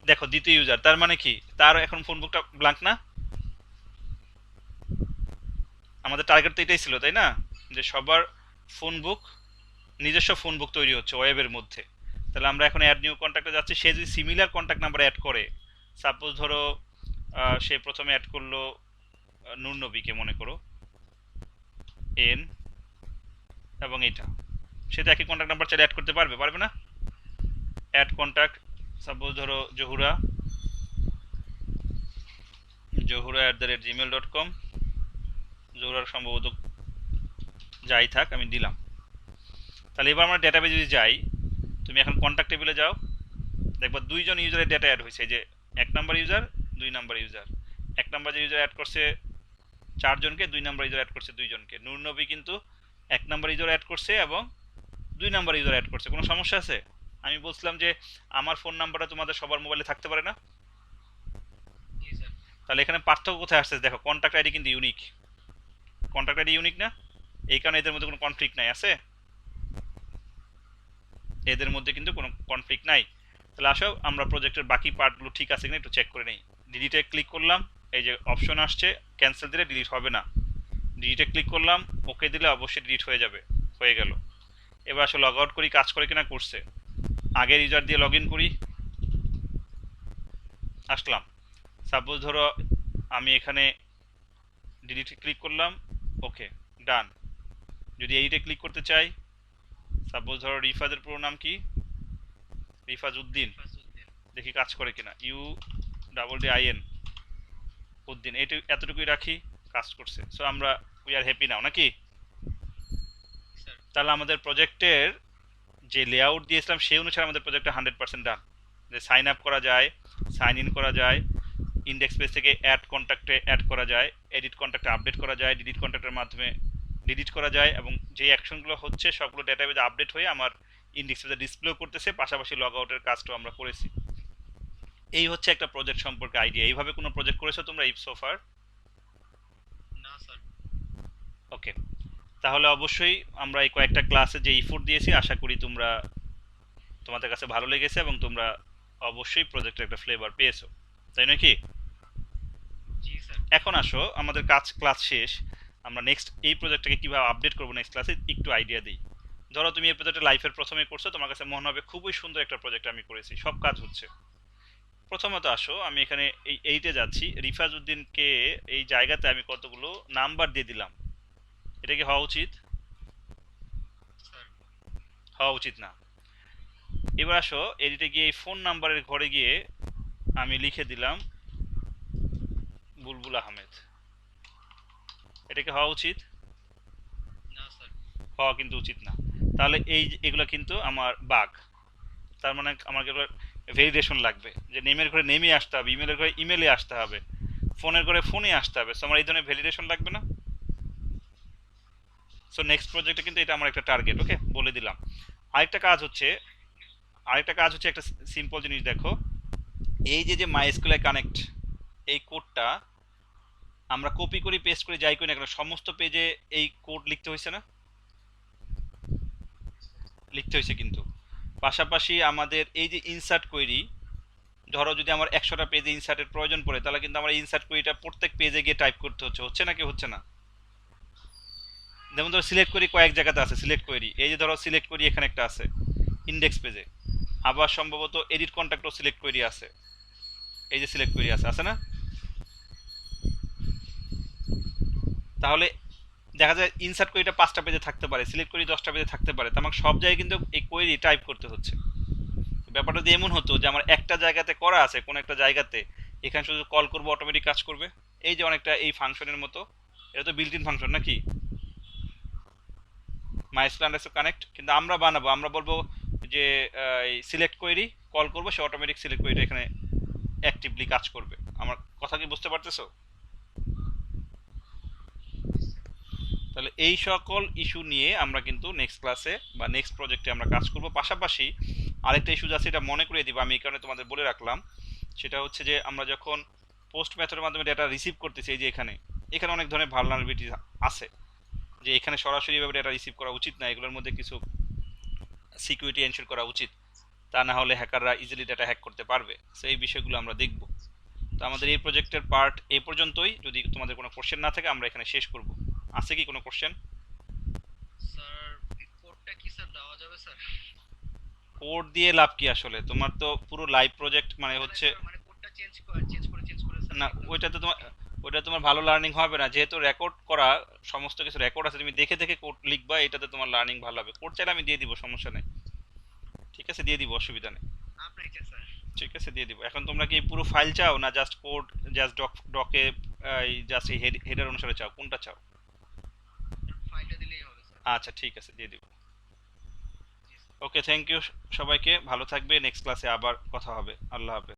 দেখো দ্বিতীয় ইউজার, তার মানে কি তার এখন ফোন বুকটা ব্ল্যাঙ্ক না? আমাদের টার্গেট তো এটাই ছিল, তাই না, যে সবার ফোন বুক, নিজস্ব ফোন বুক তৈরি হচ্ছে ওয়েবের মধ্যে। তাহলে আমরা এখন অ্যাড নিউ কন্ট্যাক্টে যাচ্ছি। সে যদি সিমিলার কন্ট্যাক্ট নাম্বার অ্যাড করে, সাপোজ ধরো সে প্রথমে অ্যাড করলো নূরনবীকে, মনে করো এন, এবং এটা, সে তো একই কন্ট্যাক্ট নাম্বার চাইলে অ্যাড করতে পারবে, পারবে না? অ্যাড কন্ট্যাক্ট, সাপোজ ধরো জহুরা @gmail.com, জহুরার সম্ভবত যাই থাক, আমি দিলাম। তাহলে এবার আমরা ডেটাবেজে যদি যাই, তুমি এখন কন্ট্যাক্ট টেবিলে যাও, দেখবা দুইজন ইউজারের ডেটা অ্যাড হয়েছে। যে 1 number user, 2 number user. 1 number যে ইউজার অ্যাড করছে 4 জনকে, 2 নাম্বার ইউজার অ্যাড করছে 2 জনকে। নূরনবী কিন্তু 1 নাম্বার ইউজার অ্যাড করছে এবং 2 নাম্বার ইউজার অ্যাড করছে। কোনো সমস্যা আছে? আমি বলছিলাম যে আমার ফোন নাম্বারটা তোমাদের সবার মোবাইলে থাকতে পারে না? তাহলে এখানে পার্থক্য কোথায় আসছে? দেখো কন্ট্যাক্ট আইডি কিন্তু ইউনিক। কন্ট্যাক্ট আইডি ইউনিক না, এই কারণে এদের মধ্যে কোনো কনফ্লিক্ট নাই। আছে, এদের মধ্যে কিন্তু কোনো কনফ্লিক্ট নাই। তাহলে আসো আমরা প্রজেক্টের বাকি পার্টগুলো ঠিক আছে কিনা একটু চেক করে নেই। ডিলিটে ক্লিক করলাম, এই যে অপশন আসছে, ক্যান্সেল দিলে ডিলিট হবে না। ডিলিটে ক্লিক করলাম, ওকে দিলে অবশ্যই ডিলিট হয়ে যাবে। হয়ে গেল। এবার আসলে লগ আউট করি, কাজ করে কিনা, করছে। আগের ইউজার দিয়ে লগ ইন করি, আসলাম। সাপোজ ধরো আমি এখানে ডিলিটে ক্লিক করলাম, ওকে ডান। যদি এইটা ক্লিক করতে চাই, সাপোজ ধরো রিফাজের পুরো নাম কি, রিফাজ উদ্দিন, দেখি কাজ করে কিনা, UDDIN উদ্দিন, এইটা এতটুকুই রাখি, কাজ করছে। সো আমরা উই আর হ্যাপি নাও, নাকি? তাহলে আমাদের প্রজেক্টের যে লেআউট দিয়েছিলাম সেই অনুসারে আমাদের প্রজেক্টটা 100% ডান। যে সাইন আপ করা যায়, সাইন ইন করা যায়, ইন্ডেক্স পেজ থেকে অ্যাড কন্ট্যাক্টে অ্যাড করা যায়, এডিট কন্ট্যাক্টে আপডেট করা যায়, ডিলিট কন্ট্যাক্টের মাধ্যমে ডিলিট করা যায়, এবং যে অ্যাকশনগুলো হচ্ছে সবগুলো ডেটাবেজে আপডেট হয়ে আমার ইন্ডেক্স পেজে ডিসপ্লেও করতেছে, পাশাপাশি লগ আউটের কাজটাও আমরা করেছি। এই হচ্ছে একটা প্রজেক্ট সম্পর্কে আইডিয়া। এইভাবে কোনো প্রজেক্ট করেছো তোমরা ইফ সোফার? না স্যার। ওকে, তাহলে অবশ্যই আমরা এই কয়েকটা ক্লাসে যে ইফোর্ট দিয়েছি, আশা করি তোমাদের কাছে ভালো লেগেছে এবং তোমরা অবশ্যই প্রজেক্টের একটা ফ্লেভার পেয়েছো, তাই নয় কি? জি স্যার। এখন আসো আমাদের ক্লাস শেষ, আমরা নেক্সট এই প্রজেক্টটাকে কিভাবে আপডেট করবো নেক্সট ক্লাসে একটু আইডিয়া দিই। ধরো তুমি এই প্রজেক্টটা লাইফের প্রথমে করছো, তোমার কাছে মনে হবে খুবই সুন্দর একটা প্রজেক্ট আমি করেছি, সব কাজ হচ্ছে। প্রথমত আসো আমি এখানে এইটে যাচ্ছি, রিফাজ উদ্দিনকে এই জায়গাতে আমি কতগুলো নাম্বার দিয়ে দিলাম। এটা কি হওয়া উচিত? হওয়া উচিত না। এবার আসো এডিটে গিয়ে এই ফোন নাম্বারের ঘরে গিয়ে আমি লিখে দিলাম বুলবুল আহমেদ। এটা কি হওয়া উচিত? না স্যার। হওয়া কিন্তু উচিত না। তাহলে এগুলো কিন্তু আমার বাগ। তার মানে আমাকে ভেরিফিকেশন লাগবে, যে নেমের ঘরে নেমে আসতে হবে, ইমেলের ঘরে ইমেলে আসতে হবে, ফোনের ঘরে ফোনে আসতে হবে। সো আমার এই ধরনের ভ্যালিডেশন লাগবে না? সো নেক্সট প্রজেক্টে কিন্তু এটা আমার একটা টার্গেট, ওকে, বলে দিলাম। আরেকটা কাজ হচ্ছে একটা সিম্পল জিনিস দেখো, এই যে মাইস্কুয়াল কানেক্ট, এই কোডটা আমরা কপি করি পেস্ট করে যাই করি না কেন, সমস্ত পেজে এই কোড লিখতে হয়েছে না? লিখতে হয়েছে কিন্তু পাশাপাশি আমাদের এই যে ইনসার্ট কোয়েরি, ধরো যদি আমার 100টা পেজে ইনসার্টের প্রয়োজন পড়ে, তাহলে কিন্তু আমার ইনসার্ট কোয়েরিটা প্রত্যেক পেজে গিয়ে টাইপ করতে হচ্ছে, হচ্ছে না কি হচ্ছে না? যেমন ধরো সিলেক্ট কোয়েরি কয়েক জায়গাতে আছে, সিলেক্ট কোয়েরি এই যে ধরো সিলেক্ট কোয়েরি এখানে একটা আছে ইন্ডেক্স পেজে, আবার সম্ভবত এডিট কন্ট্যাক্টও সিলেক্ট কোয়েরি আছে, এই যে সিলেক্ট কোয়েরি আছে, আছে না? তাহলে দেখা যায় ইনসার্ট কোয়েরিটা 5টা পেজে থাকতে পারে, সিলেক্ট কোয়েরি 10টা পেজে থাকতে পারে, তো আমাকে সব জায়গায় কিন্তু এই কোয়েরি টাইপ করতে হচ্ছে। ব্যাপারটা যদি এমন হতো যে আমার একটা জায়গাতে করা আছে, কোন একটা জায়গাতে, এখানে শুধু কল করব অটোমেটিক কাজ করবে, এই যে অনেকটা এই ফাংশনের মতো, এটা তো বিল্ট ইন ফাংশন নাকি, মাইস্কুয়াল আন্ডারস্কোর কানেক্ট, কিন্তু আমরা বানাবো, আমরা বলবো যে সিলেক্ট কোয়েরি কল করবো, সে অটোমেটিক সিলেক্ট কোয়েরিটা এখানে অ্যাক্টিভলি কাজ করবে। আমার কথা কি বুঝতে পারতেছো? তাহলে এই সকল ইস্যু নিয়ে আমরা কিন্তু নেক্সট ক্লাসে বা নেক্সট প্রজেক্টে আমরা কাজ করব। পাশাপাশি আরেকটা ইস্যু আছে, এটা মনে করিয়ে দিব, আমি এই কারণে তোমাদের বলে রাখলাম, সেটা হচ্ছে যে আমরা যখন পোস্ট মেথডের মাধ্যমে ডেটা রিসিভ করতেছি, এই যে এখানে এখানে অনেক ধরনের ভালনারেবিলিটি আছে, যে এখানে সরাসরি ভাবে ডেটা রিসিভ করা উচিত না, এগুলোর মধ্যে কিছু সিকিউরিটি এনশিওর করা উচিত, তা না হলে হ্যাকাররা ইজিলি ডেটা হ্যাক করতে পারবে। সো এই বিষয়গুলো আমরা দেখব। তো আমাদের এই প্রজেক্টের পার্ট এই পর্যন্তই, যদি তোমাদের কোনো কোশ্চেন না থাকে আমরা এখানে শেষ করব। আছে কি কোনো কোশ্চেন? স্যার এই কোডটা কি স্যার দেওয়া যাবে স্যার? কোড দিয়ে লাভ কি আসলে, তোমার তো পুরো লাইভ প্রজেক্ট মানে হচ্ছে, স্যার মানে কোডটা চেঞ্জ করে স্যার না লিখতে হবে। ওইটা তো তোমার, ওইটা তোমার ভালো লার্নিং হবে না, যেহেতু রেকর্ড করা, সমস্ত কিছু রেকর্ড আছে, তুমি দেখে দেখে কোড লিখবা, এটাতে তোমার লার্নিং ভালো হবে। কোড চাইলে আমি দিয়ে দিব, সমস্যা নেই, ঠিক আছে দিয়ে দিব, অসুবিধা নেই। আপনার ইচ্ছা স্যার। ঠিক আছে দিয়ে দিব। এখন তোমরা কি পুরো ফাইল চাও না জাস্ট কোড, জাস্ট ডকে জাস্ট এই হেডার অনুসারে চাও, কোনটা চাও? ফাইলটা দিলেই হবে স্যার। আচ্ছা ঠিক আছে দিয়ে দিব। জি স্যার। ওকে, থ্যাংক ইউ সবাইকে, ভালো থাকবে, নেক্সট ক্লাসে আবার কথা হবে, আল্লাহ হাফেজ।